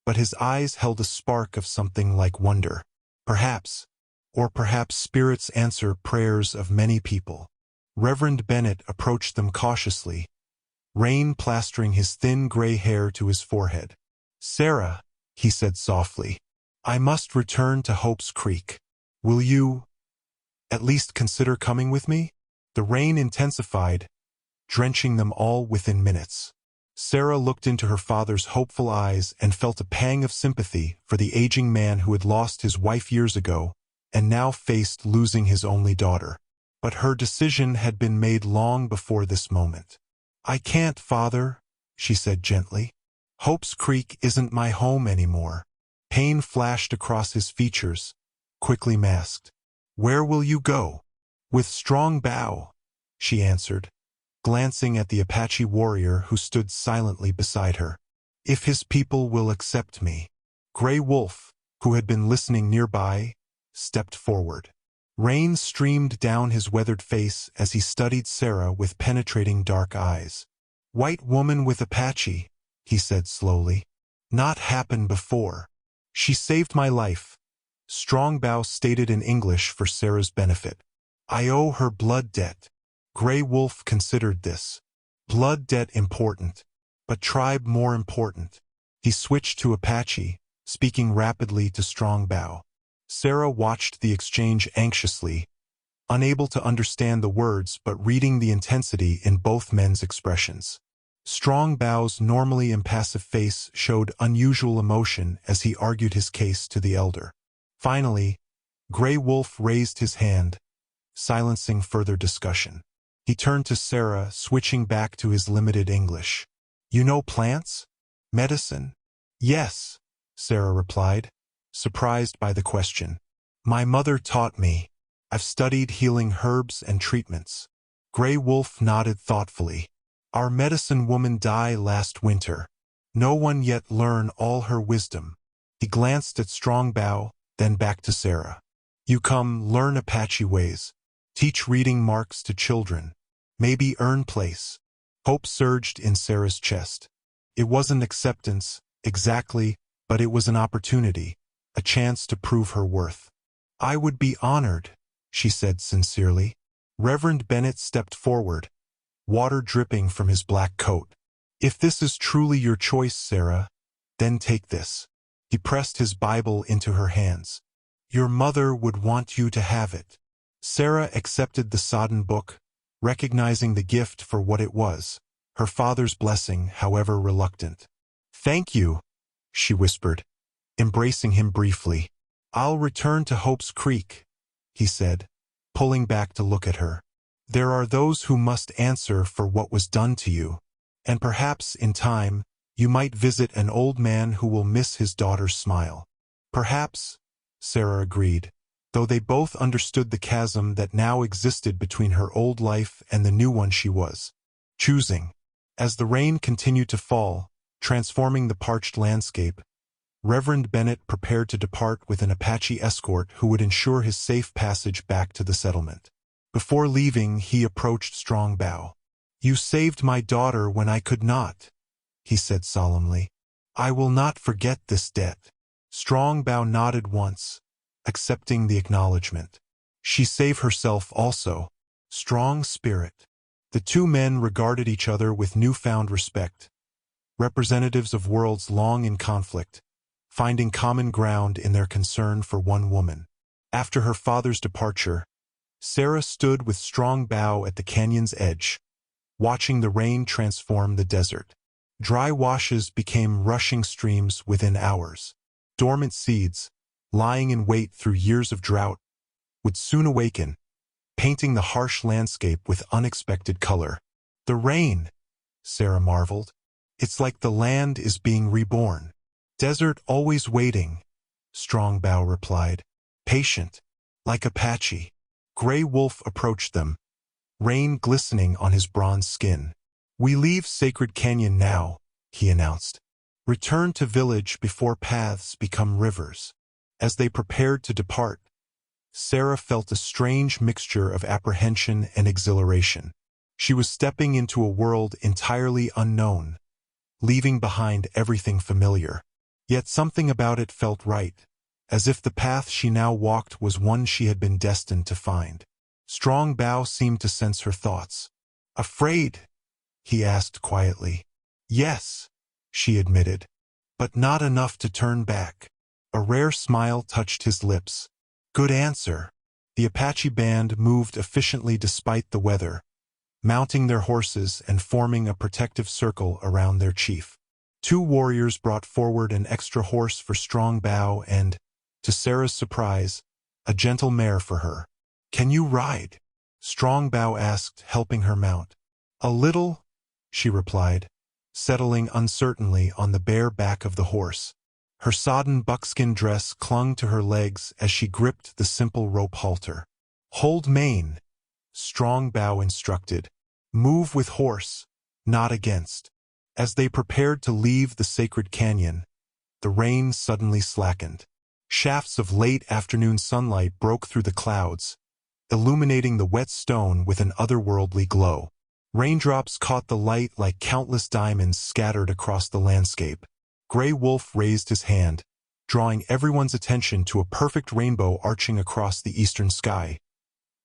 [SPEAKER 1] but his eyes held a spark of something like wonder. "Perhaps, or perhaps spirits answer prayers of many people." Reverend Bennett approached them cautiously, rain plastering his thin gray hair to his forehead. "Sarah," he said softly, "I must return to Hope's Creek. Will you at least consider coming with me?" The rain intensified, drenching them all within minutes. Sarah looked into her father's hopeful eyes and felt a pang of sympathy for the aging man who had lost his wife years ago and now faced losing his only daughter. But her decision had been made long before this moment. "I can't, Father," she said gently. "Hope's Creek isn't my home anymore." Pain flashed across his features, quickly masked. "Where will you go?" "With Strongbow," she answered, glancing at the Apache warrior who stood silently beside her. "If his people will accept me." Gray Wolf, who had been listening nearby, stepped forward. Rain streamed down his weathered face as he studied Sarah with penetrating dark eyes. "White woman with Apache," he said slowly. "Not happened before. She saved my life," Strongbow stated in English for Sarah's benefit. "I owe her blood debt." Gray Wolf considered this. Blood debt important, but tribe more important. He switched to Apache, speaking rapidly to Strongbow. Sarah watched the exchange anxiously, unable to understand the words but reading the intensity in both men's expressions. Strongbow's normally impassive face showed unusual emotion as he argued his case to the elder. Finally, Gray Wolf raised his hand, silencing further discussion. He turned to Sarah, switching back to his limited English. "You know plants? Medicine?" "Yes," Sarah replied, surprised by the question. "My mother taught me. I've studied healing herbs and treatments." Gray Wolf nodded thoughtfully. "Our medicine woman died last winter. No one yet learned all her wisdom." He glanced at Strongbow, then back to Sarah. "You come, learn Apache ways. Teach reading marks to children. Maybe earn place." Hope surged in Sarah's chest. It wasn't acceptance, exactly, but it was an opportunity, a chance to prove her worth. "I would be honored," she said sincerely. Reverend Bennett stepped forward, water dripping from his black coat. If this is truly your choice, Sarah, then take this. He pressed his Bible into her hands. Your mother would want you to have it. Sarah accepted the sodden book, recognizing the gift for what it was, her father's blessing, however reluctant. Thank you, she whispered, embracing him briefly. I'll return to Hope's Creek, he said, pulling back to look at her. There are those who must answer for what was done to you, and perhaps, in time, you might visit an old man who will miss his daughter's smile. Perhaps, Sarah agreed, though they both understood the chasm that now existed between her old life and the new one she was choosing. As the rain continued to fall, transforming the parched landscape, Reverend Bennett prepared to depart with an Apache escort who would ensure his safe passage back to the settlement. Before leaving, he approached Strongbow. You saved my daughter when I could not, he said solemnly. I will not forget this debt. Strongbow nodded once, accepting the acknowledgement. She saved herself also. Strong spirit. The two men regarded each other with newfound respect, representatives of worlds long in conflict, finding common ground in their concern for one woman. After her father's departure, Sarah stood with Strongbow at the canyon's edge, watching the rain transform the desert. Dry washes became rushing streams within hours. Dormant seeds, lying in wait through years of drought, would soon awaken, painting the harsh landscape with unexpected color. The rain, Sarah marveled. It's like the land is being reborn. Desert always waiting, Strongbow replied. Patient, like Apache. Gray Wolf approached them, rain glistening on his bronze skin. We leave Sacred Canyon now, he announced. Return to village before paths become rivers. As they prepared to depart, Sarah felt a strange mixture of apprehension and exhilaration. She was stepping into a world entirely unknown, leaving behind everything familiar. Yet something about it felt right, as if the path she now walked was one she had been destined to find. Strongbow seemed to sense her thoughts. Afraid? He asked quietly. Yes, she admitted, but not enough to turn back. A rare smile touched his lips. Good answer. The Apache band moved efficiently despite the weather, mounting their horses and forming a protective circle around their chief. Two warriors brought forward an extra horse for Strongbow and, to Sarah's surprise, a gentle mare for her. Can you ride? Strongbow asked, helping her mount. A little, she replied, settling uncertainly on the bare back of the horse. Her sodden buckskin dress clung to her legs as she gripped the simple rope halter. Hold mane, Strongbow instructed. Move with horse, not against. As they prepared to leave the sacred canyon, the rain suddenly slackened. Shafts of late afternoon sunlight broke through the clouds, illuminating the wet stone with an otherworldly glow. Raindrops caught the light like countless diamonds scattered across the landscape. Gray Wolf raised his hand, drawing everyone's attention to a perfect rainbow arching across the eastern sky,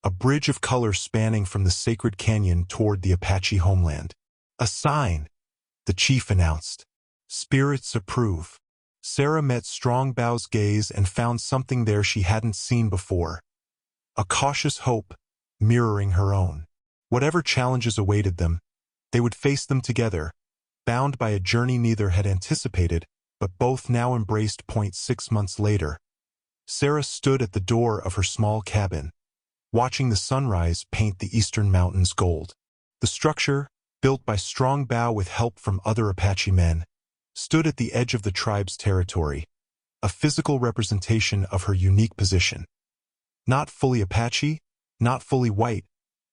[SPEAKER 1] a bridge of color spanning from the sacred canyon toward the Apache homeland. A sign, the chief announced. Spirits approve. Sarah met Strongbow's gaze and found something there she hadn't seen before. A cautious hope, mirroring her own. Whatever challenges awaited them, they would face them together, bound by a journey neither had anticipated, but both now embraced. 6 months later, Sarah stood at the door of her small cabin, watching the sunrise paint the eastern mountains gold. The structure, built by Strongbow with help from other Apache men, stood at the edge of the tribe's territory, a physical representation of her unique position. Not fully Apache, not fully white,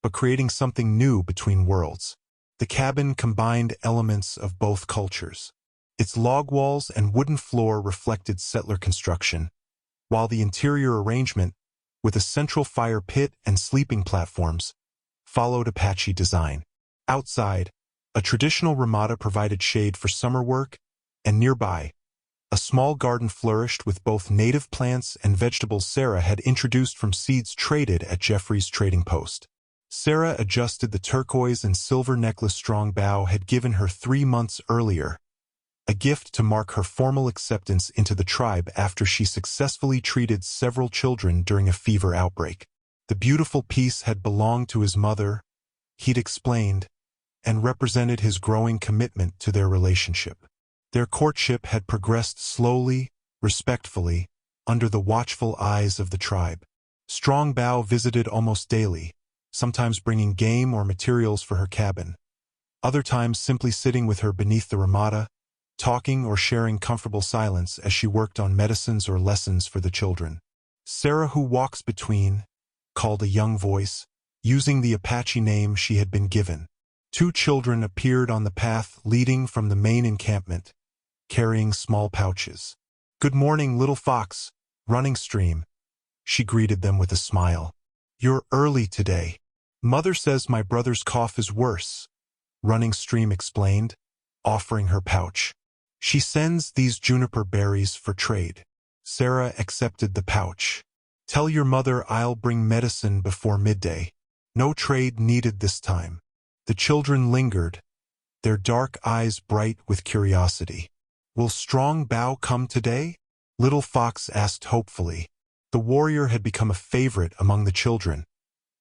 [SPEAKER 1] but creating something new between worlds. The cabin combined elements of both cultures. Its log walls and wooden floor reflected settler construction, while the interior arrangement, with a central fire pit and sleeping platforms, followed Apache design. Outside, a traditional ramada provided shade for summer work, and nearby, a small garden flourished with both native plants and vegetables Sarah had introduced from seeds traded at Jeffrey's trading post. Sarah adjusted the turquoise and silver necklace Strong Bow had given her 3 months earlier, a gift to mark her formal acceptance into the tribe after she successfully treated several children during a fever outbreak. The beautiful piece had belonged to his mother, he'd explained, and represented his growing commitment to their relationship. Their courtship had progressed slowly, respectfully, under the watchful eyes of the tribe. Strong Bow visited almost daily, sometimes bringing game or materials for her cabin, other times simply sitting with her beneath the ramada, talking or sharing comfortable silence as she worked on medicines or lessons for the children. Sarah, who walks between, called a young voice, using the Apache name she had been given. 2 children appeared on the path leading from the main encampment, carrying small pouches. "Good morning, little fox, running stream," she greeted them with a smile. "You're early today. Mother says my brother's cough is worse," Running Stream explained, offering her pouch. "She sends these juniper berries for trade." Sarah accepted the pouch. "Tell your mother I'll bring medicine before midday. No trade needed this time." The children lingered, their dark eyes bright with curiosity. "Will Strong Bow come today?" Little Fox asked hopefully. The warrior had become a favorite among the children,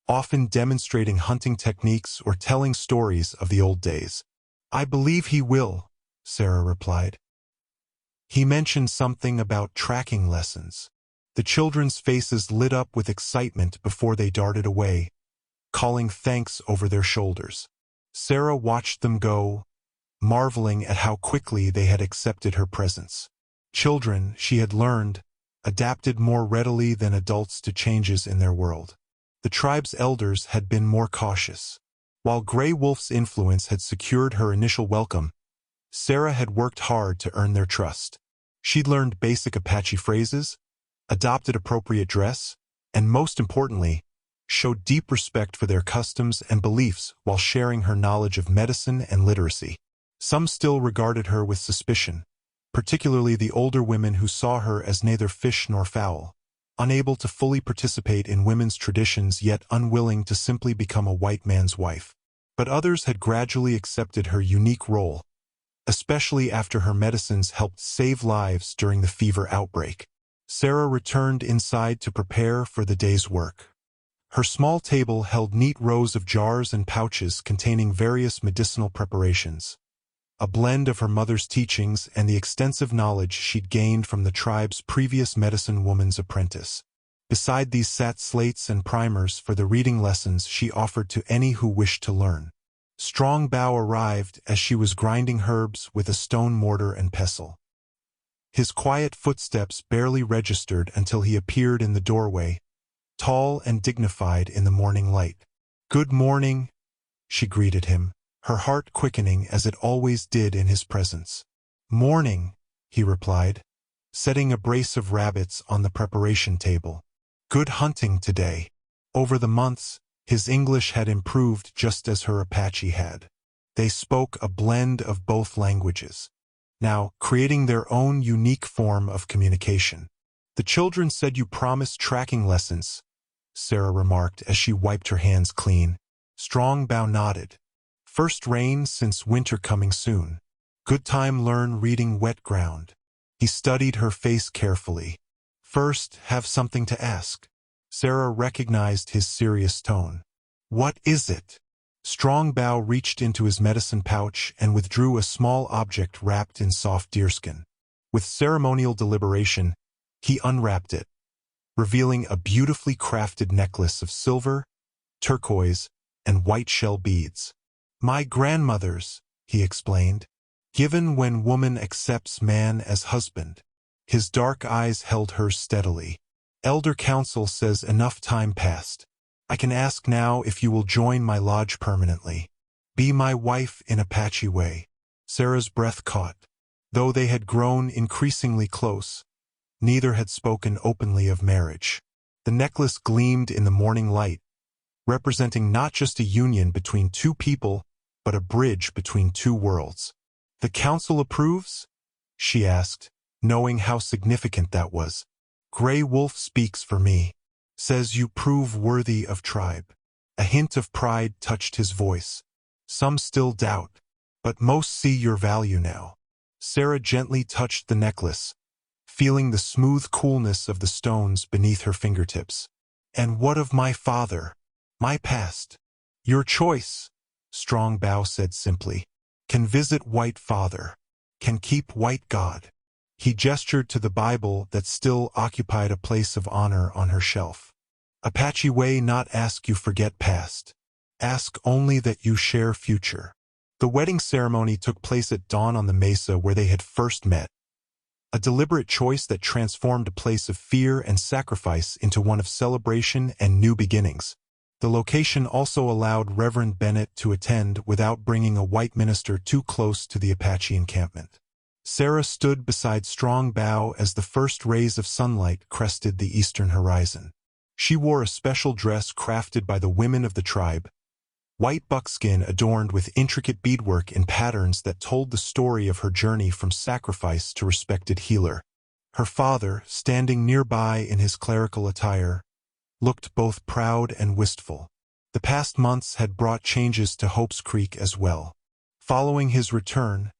[SPEAKER 1] often demonstrating hunting techniques or telling stories of the old days. "I believe he will," Sarah replied. "He mentioned something about tracking lessons." The children's faces lit up with excitement before they darted away, calling thanks over their shoulders. Sarah watched them go, marveling at how quickly they had accepted her presence. Children, she had learned, adapted more readily than adults to changes in their world. The tribe's elders had been more cautious. While Grey Wolf's influence had secured her initial welcome, Sarah had worked hard to earn their trust. She'd learned basic Apache phrases, adopted appropriate dress, and most importantly, showed deep respect for their customs and beliefs while sharing her knowledge of medicine and literacy. Some still regarded her with suspicion, particularly the older women who saw her as neither fish nor fowl, unable to fully participate in women's traditions yet unwilling to simply become a white man's wife. But others had gradually accepted her unique role, especially after her medicines helped save lives during the fever outbreak. Sarah returned inside to prepare for the day's work. Her small table held neat rows of jars and pouches containing various medicinal preparations, a blend of her mother's teachings and the extensive knowledge she'd gained from the tribe's previous medicine woman's apprentice. Beside these sat slates and primers for the reading lessons she offered to any who wished to learn. Strong Bow arrived as she was grinding herbs with a stone mortar and pestle. His quiet footsteps barely registered until he appeared in the doorway, tall and dignified in the morning light. "Good morning," she greeted him, her heart quickening as it always did in his presence. "Morning," he replied, setting a brace of rabbits on the preparation table. "Good hunting today." Over the months, his English had improved just as her Apache had. They spoke a blend of both languages, now creating their own unique form of communication. "The children said you promised tracking lessons," Sarah remarked as she wiped her hands clean. Strong Bow nodded. "First rain since winter coming soon. Good time learn reading wet ground." He studied her face carefully. "First, have something to ask." Sarah recognized his serious tone. "What is it?" Strong Bow reached into his medicine pouch and withdrew a small object wrapped in soft deerskin. With ceremonial deliberation, he unwrapped it, revealing a beautifully crafted necklace of silver, turquoise, and white shell beads. "My grandmother's," he explained, "given when woman accepts man as husband." His dark eyes held hers steadily. "Elder counsel says enough time passed. I can ask now if you will join my lodge permanently. Be my wife in Apache way." Sarah's breath caught. Though they had grown increasingly close, neither had spoken openly of marriage. The necklace gleamed in the morning light, representing not just a union between 2 people, but a bridge between 2 worlds. "The council approves?" she asked, knowing how significant that was. "Grey Wolf speaks for me. Says you prove worthy of tribe." A hint of pride touched his voice. Some still doubt, but most see your value now. Sarah gently touched the necklace, feeling the smooth coolness of the stones beneath her fingertips. And what of my father? My past? Your choice, Strong Bow said simply. Can visit white father. Can keep white God. He gestured to the Bible that still occupied a place of honor on her shelf. Apache way not ask you forget past. Ask only that you share future. The wedding ceremony took place at dawn on the mesa where they had first met. A deliberate choice that transformed a place of fear and sacrifice into one of celebration and new beginnings. The location also allowed Reverend Bennett to attend without bringing a white minister too close to the Apache encampment. Sarah stood beside Strong Bow as the first rays of sunlight crested the eastern horizon. She wore a special dress crafted by the women of the tribe, white buckskin adorned with intricate beadwork in patterns that told the story of her journey from sacrifice to respected healer. Her father, standing nearby in his clerical attire, looked both proud and wistful. The past months had brought changes to Hope's Creek as well. Following his return,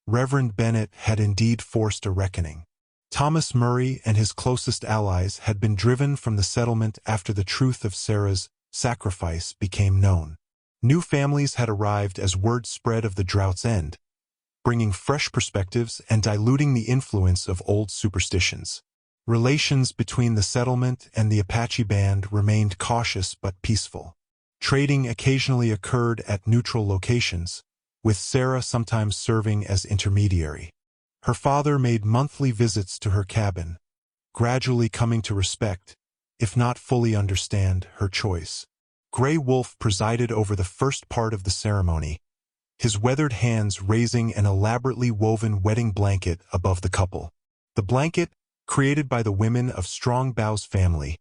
[SPEAKER 1] Reverend Bennett had indeed forced a reckoning. Thomas Murray and his closest allies had been driven from the settlement after the truth of Sarah's sacrifice became known. New families had arrived as word spread of the drought's end, bringing fresh perspectives and diluting the influence of old superstitions. Relations between the settlement and the Apache band remained cautious but peaceful. Trading occasionally occurred at neutral locations, with Sarah sometimes serving as intermediary. Her father made monthly visits to her cabin, gradually coming to respect, if not fully understand, her choice. Gray Wolf presided over the first part of the ceremony, his weathered hands raising an elaborately woven wedding blanket above the couple. The blanket, created by the women of Strong Bow's family,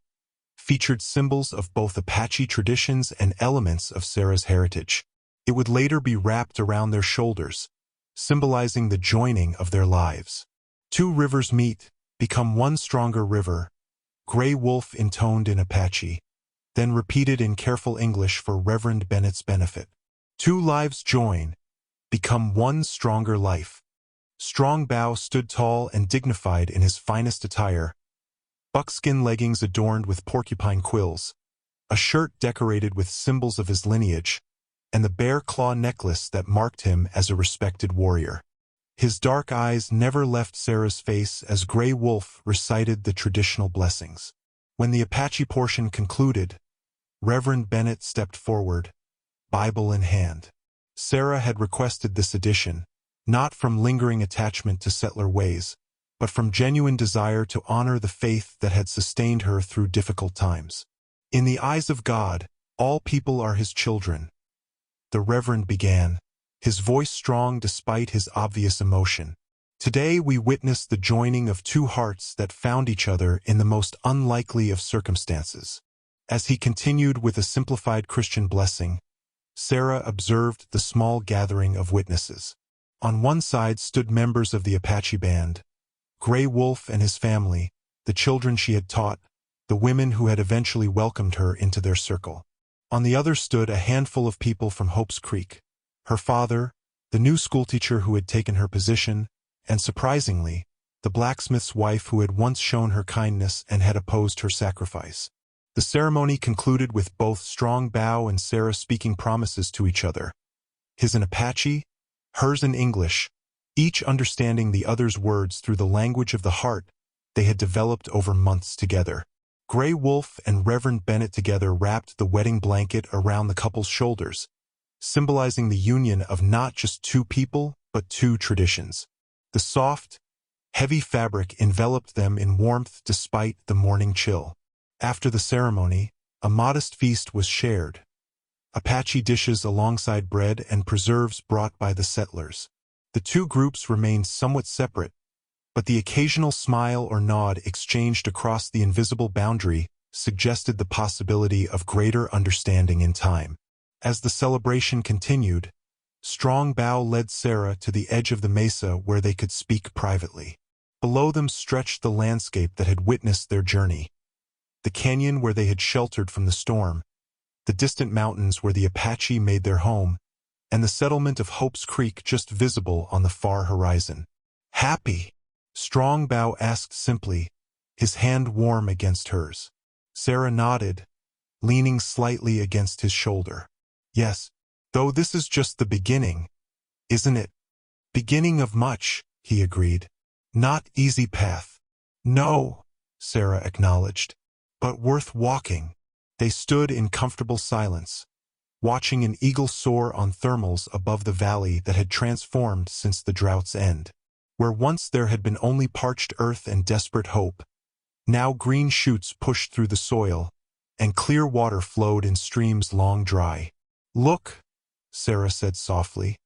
[SPEAKER 1] featured symbols of both Apache traditions and elements of Sarah's heritage. It would later be wrapped around their shoulders, symbolizing the joining of their lives. Two rivers meet, become one stronger river, Gray Wolf intoned in Apache, then repeated in careful English for Reverend Bennett's benefit. Two lives join, become one stronger life. Strong Bow stood tall and dignified in his finest attire, buckskin leggings adorned with porcupine quills, a shirt decorated with symbols of his lineage, and the bear claw necklace that marked him as a respected warrior. His dark eyes never left Sarah's face as Gray Wolf recited the traditional blessings. When the Apache portion concluded, Reverend Bennett stepped forward, Bible in hand. Sarah had requested this addition, not from lingering attachment to settler ways, but from genuine desire to honor the faith that had sustained her through difficult times. In the eyes of God, all people are his children, the Reverend began, his voice strong despite his obvious emotion. Today we witness the joining of two hearts that found each other in the most unlikely of circumstances. As he continued with a simplified Christian blessing, Sarah observed the small gathering of witnesses. On one side stood members of the Apache band, Gray Wolf and his family, the children she had taught, the women who had eventually welcomed her into their circle. On the other stood a handful of people from Hope's Creek, her father, the new schoolteacher who had taken her position, and surprisingly, the blacksmith's wife who had once shown her kindness and had opposed her sacrifice. The ceremony concluded with both Strong Bow and Sarah speaking promises to each other, his in Apache, hers in English, each understanding the other's words through the language of the heart they had developed over months together. Gray Wolf and Reverend Bennett together wrapped the wedding blanket around the couple's shoulders, symbolizing the union of not just two people, but two traditions. The soft, heavy fabric enveloped them in warmth despite the morning chill. After the ceremony, a modest feast was shared, Apache dishes alongside bread and preserves brought by the settlers. The two groups remained somewhat separate, but the occasional smile or nod exchanged across the invisible boundary suggested the possibility of greater understanding in time. As the celebration continued, Strong Bow led Sarah to the edge of the mesa where they could speak privately. Below them stretched the landscape that had witnessed their journey, the canyon where they had sheltered from the storm, the distant mountains where the Apache made their home, and the settlement of Hope's Creek just visible on the far horizon. "Happy?" Strongbow asked simply, his hand warm against hers. Sarah nodded, leaning slightly against his shoulder. "Yes, though this is just the beginning, isn't it?" "Beginning of much," he agreed. "Not easy path." "No," Sarah acknowledged, "but worth walking." They stood in comfortable silence, watching an eagle soar on thermals above the valley that had transformed since the drought's end. Where once there had been only parched earth and desperate hope, now green shoots pushed through the soil, and clear water flowed in streams long dry. "Look," Sarah said softly,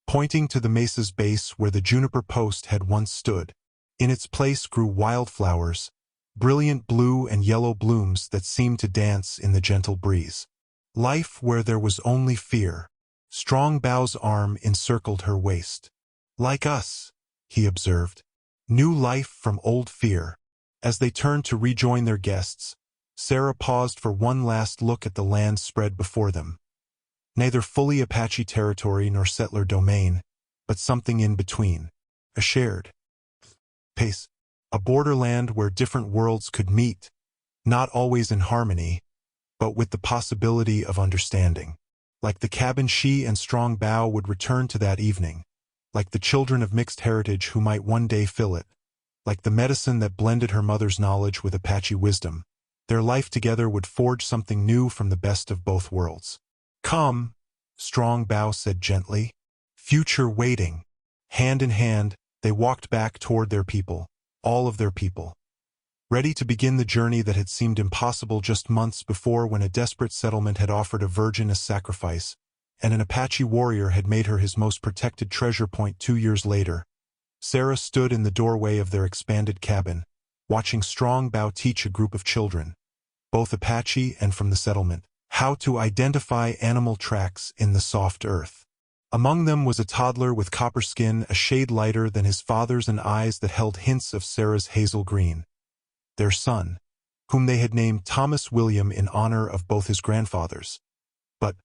[SPEAKER 1] pointing to the mesa's base where the juniper post had once stood. In its place grew wildflowers, brilliant blue and yellow blooms that seemed to dance in the gentle breeze. Life where there was only fear. Strongbow's arm encircled her waist. "Like us," he observed. "New life from old fear." As they turned to rejoin their guests, Sarah paused for one last look at the land spread before them. Neither fully Apache territory nor settler domain, but something in between. A shared pace. A borderland where different worlds could meet, not always in harmony, but with the possibility of understanding. Like the cabin she and Strongbow would return to that evening, like the children of mixed heritage who might one day fill it, like the medicine that blended her mother's knowledge with Apache wisdom, their life together would forge something new from the best of both worlds. "Come," Strongbow said gently. Future waiting. Hand in hand, they walked back toward their people, all of their people, ready to begin the journey that had seemed impossible just months before when a desperate settlement had offered a virgin as sacrifice, and an Apache warrior had made her his most protected treasure point 2 years later. Sarah stood in the doorway of their expanded cabin, watching Strongbow teach a group of children, both Apache and from the settlement, how to identify animal tracks in the soft earth. Among them was a toddler with copper skin a shade lighter than his father's and eyes that held hints of Sarah's hazel green. Their son, whom they had named Thomas William in honor of both his grandfathers. But,